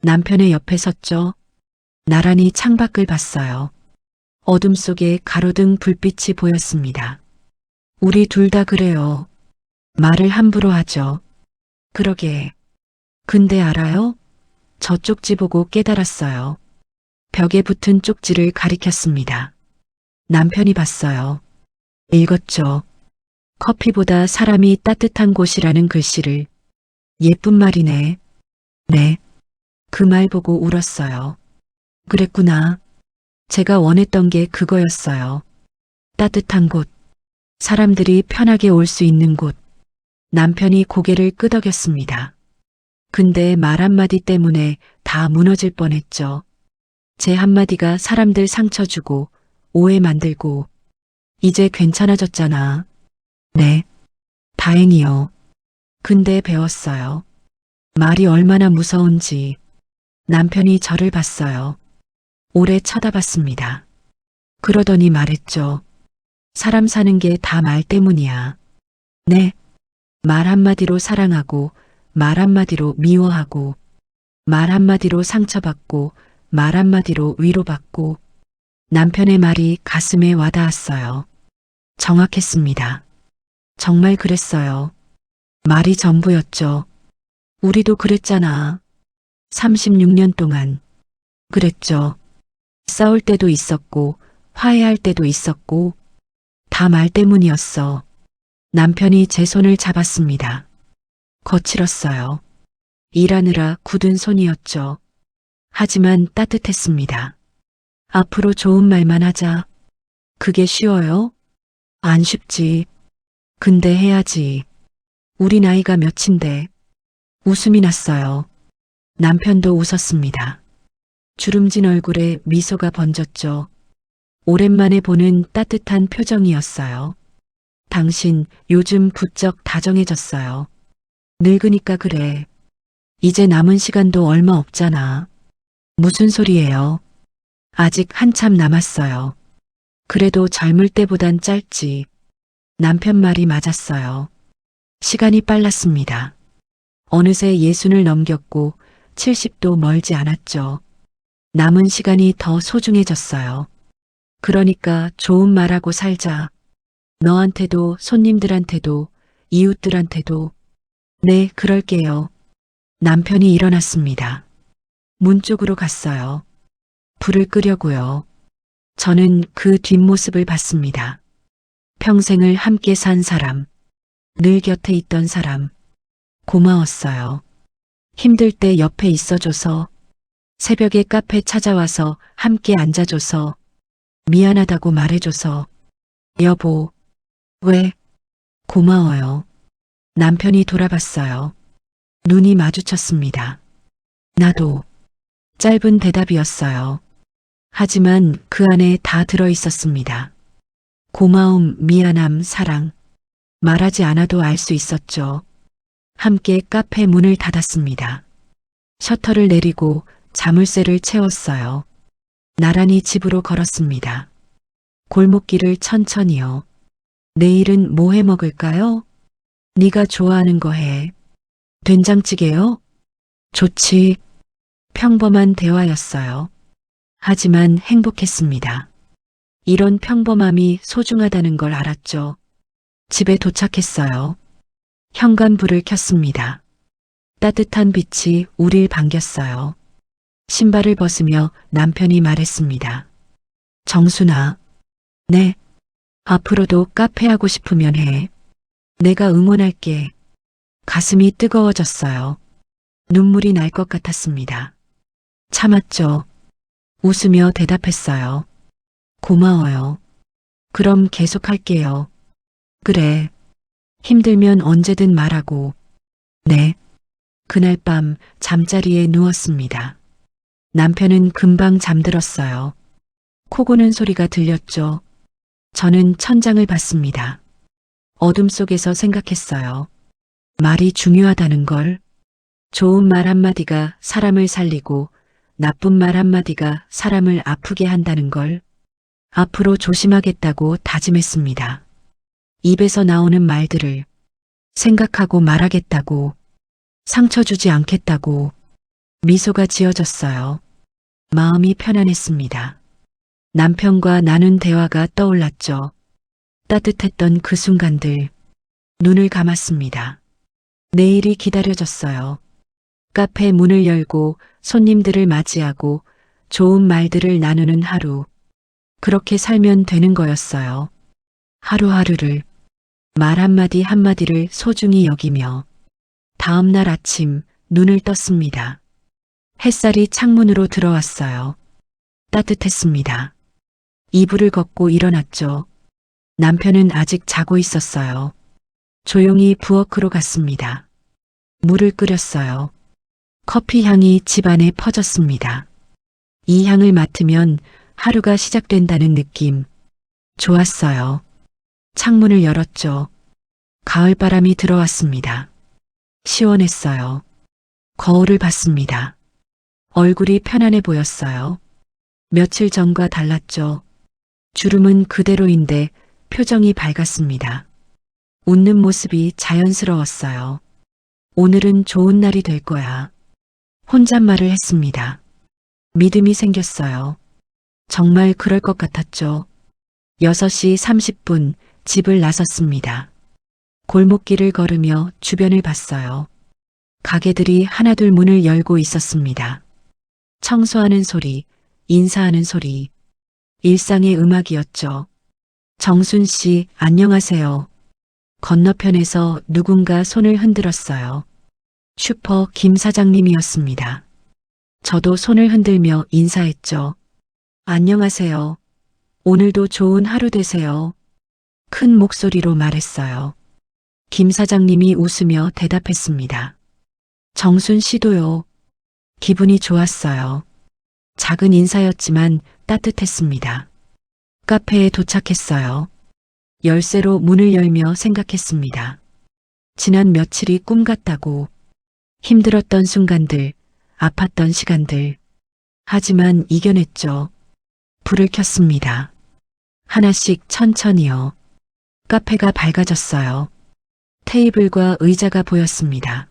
남편의 옆에 섰죠. 나란히 창밖을 봤어요. 어둠 속에 가로등 불빛이 보였습니다. 우리 둘 다 그래요. 말을 함부로 하죠. 그러게. 근데 알아요? 저 쪽지 보고 깨달았어요. 벽에 붙은 쪽지를 가리켰습니다. 남편이 봤어요. 읽었죠. 커피보다 사람이 따뜻한 곳이라는 글씨를. 예쁜 말이네. 네. 그 말 보고 울었어요. 그랬구나. 제가 원했던 게 그거였어요. 따뜻한 곳. 사람들이 편하게 올 수 있는 곳. 남편이 고개를 끄덕였습니다. 근데 말 한마디 때문에 다 무너질 뻔했죠. 제 한마디가 사람들 상처 주고 오해 만들고. 이제 괜찮아졌잖아. 네. 다행이요. 근데 배웠어요. 말이 얼마나 무서운지. 남편이 저를 봤어요. 오래 쳐다봤습니다. 그러더니 말했죠. 사람 사는 게 다 말 때문이야. 네. 말 한마디로 사랑하고, 말 한마디로 미워하고, 말 한마디로 상처받고, 말 한마디로 위로받고. 남편의 말이 가슴에 와닿았어요. 정확했습니다. 정말 그랬어요. 말이 전부였죠. 우리도 그랬잖아. 36년 동안. 그랬죠. 싸울 때도 있었고, 화해할 때도 있었고, 다 말 때문이었어. 남편이 제 손을 잡았습니다. 거칠었어요. 일하느라 굳은 손이었죠. 하지만 따뜻했습니다. 앞으로 좋은 말만 하자. 그게 쉬워요? 안 쉽지. 근데 해야지. 우리 나이가 몇인데. 웃음이 났어요. 남편도 웃었습니다. 주름진 얼굴에 미소가 번졌죠. 오랜만에 보는 따뜻한 표정이었어요. 당신 요즘 부쩍 다정해졌어요. 늙으니까 그래. 이제 남은 시간도 얼마 없잖아. 무슨 소리예요? 아직 한참 남았어요. 그래도 젊을 때보단 짧지. 남편 말이 맞았어요. 시간이 빨랐습니다. 어느새 60을 넘겼고 70도 멀지 않았죠. 남은 시간이 더 소중해졌어요. 그러니까 좋은 말하고 살자. 너한테도 손님들한테도 이웃들한테도. 네, 그럴게요. 남편이 일어났습니다. 문 쪽으로 갔어요. 불을 끄려고요. 저는 그 뒷모습을 봤습니다. 평생을 함께 산 사람, 늘 곁에 있던 사람. 고마웠어요. 힘들 때 옆에 있어줘서, 새벽에 카페 찾아와서 함께 앉아줘서, 미안하다고 말해줘서. 여보, 왜? 고마워요. 남편이 돌아봤어요. 눈이 마주쳤습니다. 나도. 짧은 대답이었어요. 하지만 그 안에 다 들어 있었습니다. 고마움, 미안함, 사랑. 말하지 않아도 알 수 있었죠. 함께 카페 문을 닫았습니다. 셔터를 내리고 자물쇠를 채웠어요. 나란히 집으로 걸었습니다. 골목길을 천천히요. 내일은 뭐 해 먹을까요? 네가 좋아하는 거 해. 된장찌개요? 좋지. 평범한 대화였어요. 하지만 행복했습니다. 이런 평범함이 소중하다는 걸 알았죠. 집에 도착했어요. 현관불을 켰습니다. 따뜻한 빛이 우릴 반겼어요. 신발을 벗으며 남편이 말했습니다. 정순아. 네. 앞으로도 카페 하고 싶으면 해. 내가 응원할게. 가슴이 뜨거워졌어요. 눈물이 날 것 같았습니다. 참았죠. 웃으며 대답했어요. 고마워요. 그럼 계속할게요. 그래. 힘들면 언제든 말하고. 네. 그날 밤 잠자리에 누웠습니다. 남편은 금방 잠들었어요. 코 고는 소리가 들렸죠. 저는 천장을 봤습니다. 어둠 속에서 생각했어요. 말이 중요하다는 걸. 좋은 말 한마디가 사람을 살리고 나쁜 말 한마디가 사람을 아프게 한다는 걸. 앞으로 조심하겠다고 다짐했습니다. 입에서 나오는 말들을 생각하고 말하겠다고. 상처 주지 않겠다고 미소가 지어졌어요. 마음이 편안했습니다. 남편과 나눈 대화가 떠올랐죠. 따뜻했던 그 순간들. 눈을 감았습니다. 내일이 기다려졌어요. 카페 문을 열고 손님들을 맞이하고 좋은 말들을 나누는 하루. 그렇게 살면 되는 거였어요. 하루하루를, 말 한마디 한마디를 소중히 여기며. 다음 날 아침 눈을 떴습니다. 햇살이 창문으로 들어왔어요. 따뜻했습니다. 이불을 걷고 일어났죠. 남편은 아직 자고 있었어요. 조용히 부엌으로 갔습니다. 물을 끓였어요. 커피 향이 집안에 퍼졌습니다. 이 향을 맡으면 하루가 시작된다는 느낌. 좋았어요. 창문을 열었죠. 가을바람이 들어왔습니다. 시원했어요. 거울을 봤습니다. 얼굴이 편안해 보였어요. 며칠 전과 달랐죠. 주름은 그대로인데 표정이 밝았습니다. 웃는 모습이 자연스러웠어요. 오늘은 좋은 날이 될 거야. 혼잣말을 했습니다. 믿음이 생겼어요. 정말 그럴 것 같았죠. 6시 30분 집을 나섰습니다. 골목길을 걸으며 주변을 봤어요. 가게들이 하나둘 문을 열고 있었습니다. 청소하는 소리, 인사하는 소리, 일상의 음악이었죠. 정순 씨, 안녕하세요. 건너편에서 누군가 손을 흔들었어요. 슈퍼 김 사장님이었습니다. 저도 손을 흔들며 인사했죠. 안녕하세요. 오늘도 좋은 하루 되세요. 큰 목소리로 말했어요. 김 사장님이 웃으며 대답했습니다. 정순 씨도요. 기분이 좋았어요. 작은 인사였지만 따뜻했습니다. 카페에 도착했어요. 열쇠로 문을 열며 생각했습니다. 지난 며칠이 꿈 같다고. 힘들었던 순간들, 아팠던 시간들. 하지만 이겨냈죠. 불을 켰습니다. 하나씩 천천히요. 카페가 밝아졌어요. 테이블과 의자가 보였습니다.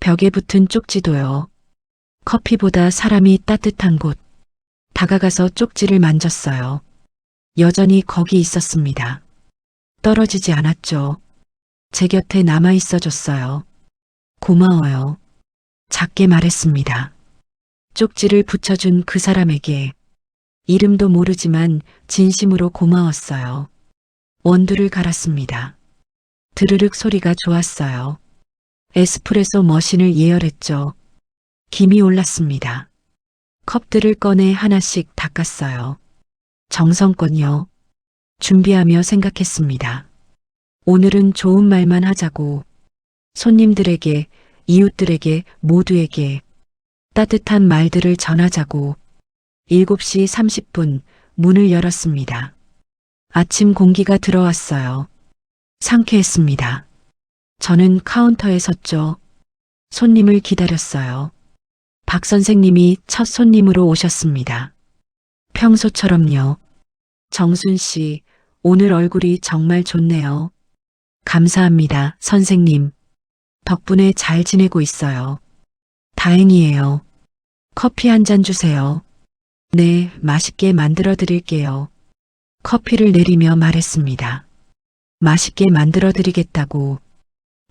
벽에 붙은 쪽지도요. 커피보다 사람이 따뜻한 곳. 다가가서 쪽지를 만졌어요. 여전히 거기 있었습니다. 떨어지지 않았죠. 제 곁에 남아 있어 줬어요. 고마워요. 작게 말했습니다. 쪽지를 붙여준 그 사람에게 이름도 모르지만 진심으로 고마웠어요. 원두를 갈았습니다. 드르륵 소리가 좋았어요. 에스프레소 머신을 예열했죠. 김이 올랐습니다. 컵들을 꺼내 하나씩 닦았어요. 정성껏요. 준비하며 생각했습니다. 오늘은 좋은 말만 하자고. 손님들에게, 이웃들에게, 모두에게 따뜻한 말들을 전하자고. 7시 30분 문을 열었습니다. 아침 공기가 들어왔어요. 상쾌했습니다. 저는 카운터에 섰죠. 손님을 기다렸어요. 박 선생님이 첫 손님으로 오셨습니다. 평소처럼요. 정순 씨, 오늘 얼굴이 정말 좋네요. 감사합니다, 선생님. 덕분에 잘 지내고 있어요. 다행이에요. 커피 한 잔 주세요. 네, 맛있게 만들어 드릴게요. 커피를 내리며 말했습니다. 맛있게 만들어 드리겠다고.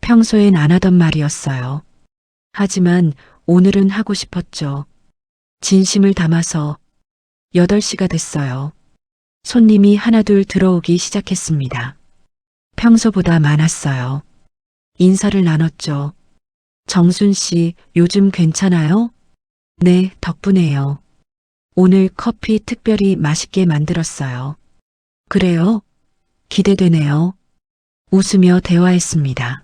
평소엔 안 하던 말이었어요. 하지만 오늘은 하고 싶었죠. 진심을 담아서 8시가 됐어요. 손님이 하나둘 들어오기 시작했습니다. 평소보다 많았어요. 인사를 나눴죠. 정순 씨, 요즘 괜찮아요? 네, 덕분에요. 오늘 커피 특별히 맛있게 만들었어요. 그래요? 기대되네요. 웃으며 대화했습니다.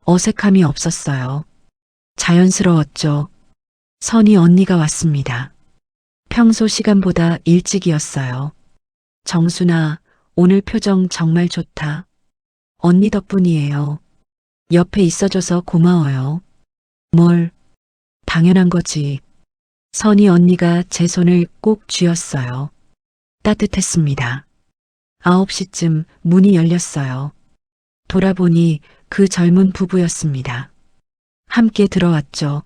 어색함이 없었어요. 자연스러웠죠. 선희 언니가 왔습니다. 평소 시간보다 일찍이었어요. 정순아, 오늘 표정 정말 좋다. 언니 덕분이에요. 옆에 있어줘서 고마워요. 뭘? 당연한 거지. 선희 언니가 제 손을 꼭 쥐었어요. 따뜻했습니다. 9시쯤 문이 열렸어요. 돌아보니 그 젊은 부부였습니다. 함께 들어왔죠.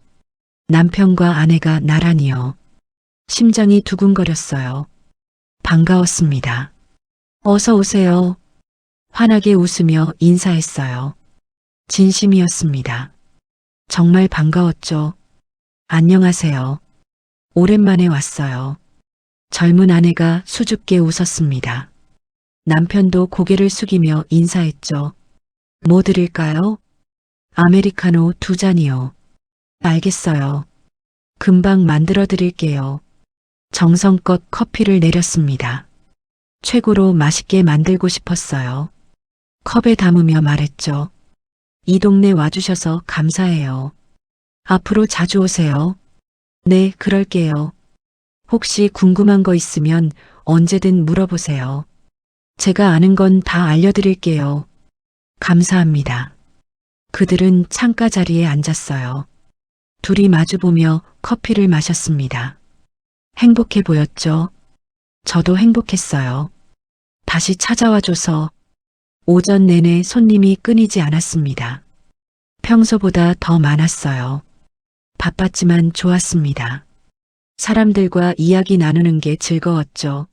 남편과 아내가 나란히요. 심장이 두근거렸어요. 반가웠습니다. 어서 오세요. 환하게 웃으며 인사했어요. 진심이었습니다. 정말 반가웠죠. 안녕하세요. 오랜만에 왔어요. 젊은 아내가 수줍게 웃었습니다. 남편도 고개를 숙이며 인사했죠. 뭐 드릴까요? 아메리카노 2잔이요. 알겠어요. 금방 만들어 드릴게요. 정성껏 커피를 내렸습니다. 최고로 맛있게 만들고 싶었어요. 컵에 담으며 말했죠. 이 동네 와주셔서 감사해요. 앞으로 자주 오세요. 네, 그럴게요. 혹시 궁금한 거 있으면 언제든 물어보세요. 제가 아는 건 다 알려드릴게요. 감사합니다. 그들은 창가 자리에 앉았어요. 둘이 마주보며 커피를 마셨습니다. 행복해 보였죠? 저도 행복했어요. 다시 찾아와줘서 오전 내내 손님이 끊이지 않았습니다. 평소보다 더 많았어요. 바빴지만 좋았습니다. 사람들과 이야기 나누는 게 즐거웠죠.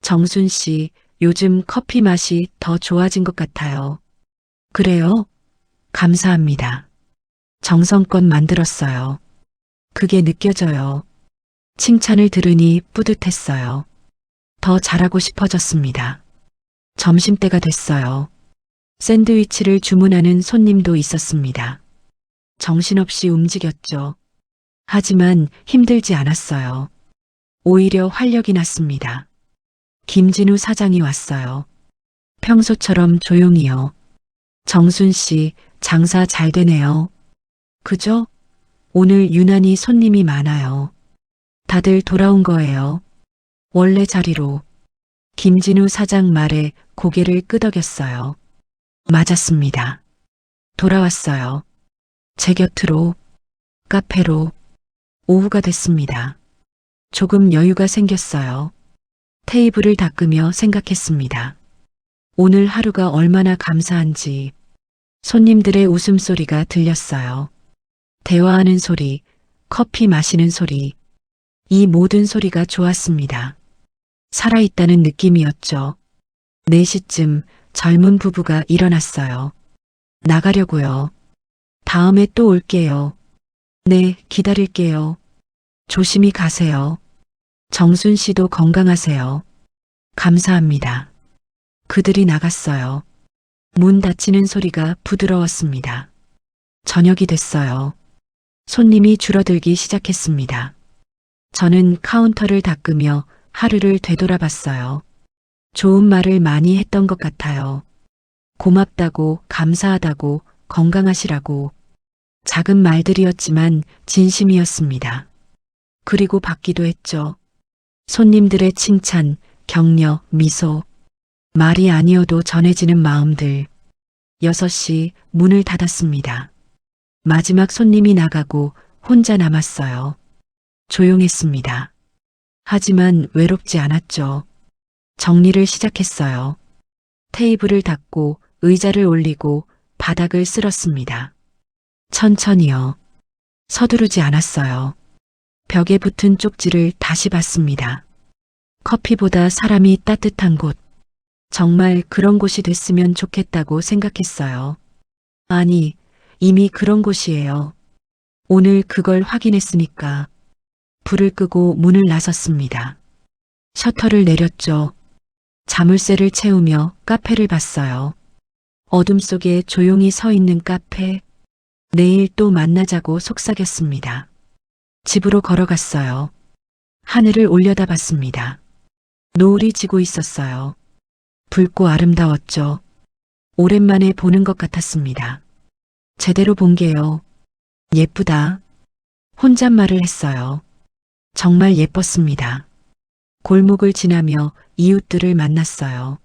정순 씨, 요즘 커피 맛이 더 좋아진 것 같아요. 그래요? 감사합니다. 정성껏 만들었어요. 그게 느껴져요. 칭찬을 들으니 뿌듯했어요. 더 잘하고 싶어졌습니다. 점심때가 됐어요. 샌드위치를 주문하는 손님도 있었습니다. 정신없이 움직였죠. 하지만 힘들지 않았어요. 오히려 활력이 났습니다. 김진우 사장이 왔어요. 평소처럼 조용히요. 정순 씨, 장사 잘 되네요. 그죠? 오늘 유난히 손님이 많아요. 다들 돌아온 거예요. 원래 자리로. 김진우 사장 말에 고개를 끄덕였어요. 맞았습니다. 돌아왔어요. 제 곁으로, 카페로. 오후가 됐습니다. 조금 여유가 생겼어요. 테이블을 닦으며 생각했습니다. 오늘 하루가 얼마나 감사한지. 손님들의 웃음소리가 들렸어요. 대화하는 소리, 커피 마시는 소리. 이 모든 소리가 좋았습니다. 살아있다는 느낌이었죠. 4시쯤 젊은 부부가 일어났어요. 나가려고요. 다음에 또 올게요. 네, 기다릴게요. 조심히 가세요. 정순 씨도 건강하세요. 감사합니다. 그들이 나갔어요. 문 닫히는 소리가 부드러웠습니다. 저녁이 됐어요. 손님이 줄어들기 시작했습니다. 저는 카운터를 닦으며 하루를 되돌아봤어요. 좋은 말을 많이 했던 것 같아요. 고맙다고, 감사하다고, 건강하시라고. 작은 말들이었지만 진심이었습니다. 그리고 받기도 했죠. 손님들의 칭찬, 격려, 미소. 말이 아니어도 전해지는 마음들. 6시 문을 닫았습니다. 마지막 손님이 나가고 혼자 남았어요. 조용했습니다. 하지만 외롭지 않았죠. 정리를 시작했어요. 테이블을 닦고 의자를 올리고 바닥을 쓸었습니다. 천천히요. 서두르지 않았어요. 벽에 붙은 쪽지를 다시 봤습니다. 커피보다 사람이 따뜻한 곳. 정말 그런 곳이 됐으면 좋겠다고 생각했어요. 아니, 이미 그런 곳이에요. 오늘 그걸 확인했으니까. 불을 끄고 문을 나섰습니다. 셔터를 내렸죠. 자물쇠를 채우며 카페를 봤어요. 어둠 속에 조용히 서 있는 카페. 내일 또 만나자고 속삭였습니다. 집으로 걸어갔어요. 하늘을 올려다봤습니다. 노을이 지고 있었어요. 붉고 아름다웠죠. 오랜만에 보는 것 같았습니다. 제대로 본 게요. 예쁘다. 혼잣말을 했어요. 정말 예뻤습니다. 골목을 지나며 이웃들을 만났어요.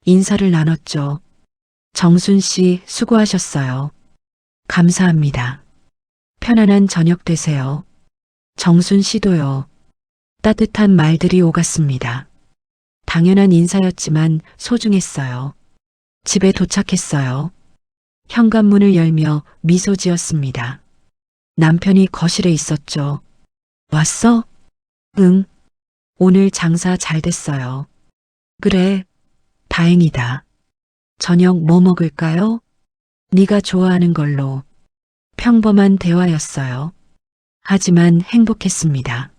인사를 나눴죠. 정순 씨 수고하셨어요. 감사합니다. 편안한 저녁 되세요. 정순 씨도요. 따뜻한 말들이 오갔습니다. 당연한 인사였지만 소중했어요. 집에 도착했어요. 현관문을 열며 미소 지었습니다. 남편이 거실에 있었죠. 왔어? 응. 오늘 장사 잘 됐어요. 그래. 다행이다. 저녁 뭐 먹을까요? 네가 좋아하는 걸로. 평범한 대화였어요. 하지만 행복했습니다.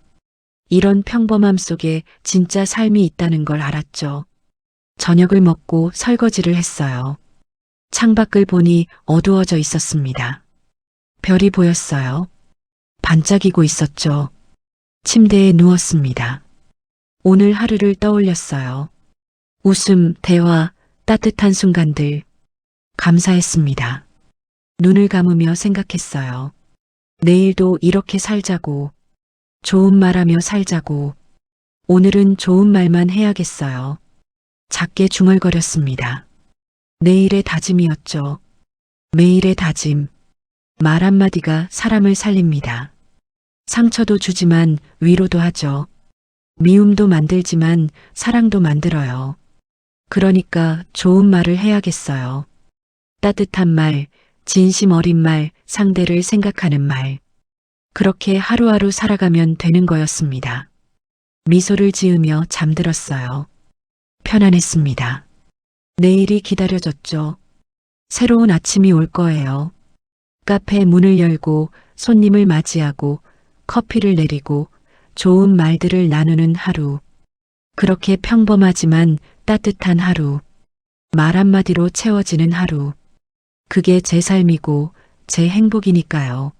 이런 평범함 속에 진짜 삶이 있다는 걸 알았죠. 저녁을 먹고 설거지를 했어요. 창밖을 보니 어두워져 있었습니다. 별이 보였어요. 반짝이고 있었죠. 침대에 누웠습니다. 오늘 하루를 떠올렸어요. 웃음, 대화, 따뜻한 순간들. 감사했습니다. 눈을 감으며 생각했어요. 내일도 이렇게 살자고. 좋은 말하며 살자고. 오늘은 좋은 말만 해야겠어요. 작게 중얼거렸습니다. 내일의 다짐이었죠. 매일의 다짐. 말 한마디가 사람을 살립니다. 상처도 주지만 위로도 하죠. 미움도 만들지만 사랑도 만들어요. 그러니까 좋은 말을 해야겠어요. 따뜻한 말, 진심 어린 말, 상대를 생각하는 말. 그렇게 하루하루 살아가면 되는 거였습니다. 미소를 지으며 잠들었어요. 편안했습니다. 내일이 기다려졌죠. 새로운 아침이 올 거예요. 카페 문을 열고 손님을 맞이하고 커피를 내리고 좋은 말들을 나누는 하루. 그렇게 평범하지만 따뜻한 하루. 말 한마디로 채워지는 하루. 그게 제 삶이고 제 행복이니까요.